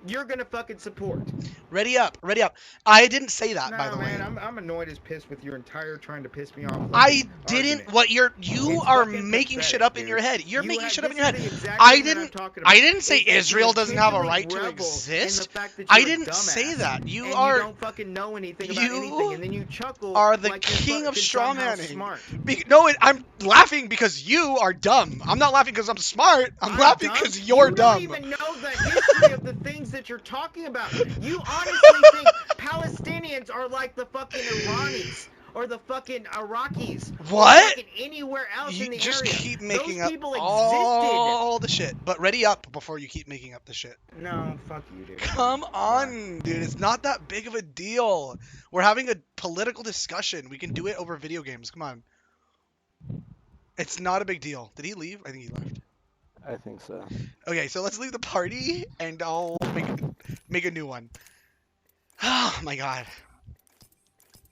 you're gonna fucking support. Ready up. Ready up. I didn't say that, by the man, way. I'm annoyed as piss with your entire trying to piss me off. I didn't. argument. What you It's are fucking making shit pathetic, up in dude. your head. You're You making have- shit up in this your is head. the exact I thing that I'm didn't. talking about, I didn't say is that you Israel doesn't have a continually right to revel in the exist. fact that I you're a didn't say dumbass, that. You and are. You don't fucking know anything about you anything, and then you chuckle. are the like you're king of fucking somehow strawmanning. smart. No, I'm laughing because you are dumb. I'm not laughing because I'm smart. I'm laughing dumb? because you're you dumb. You don't even know the history of the things that you're talking about. You honestly think Palestinians are like the fucking Iranis or the fucking Iraqis. What? Or fucking anywhere else You in the just area. keep making Those up people all the shit. But ready up before you keep making up the shit. No, fuck you, dude. Come on, dude. It's not that big of a deal. We're having a political discussion. We can do it over video games. Come on. It's not a big deal. Did he leave? I think he left. I think so. Okay, so let's leave the party and I'll make a new one. Oh my god.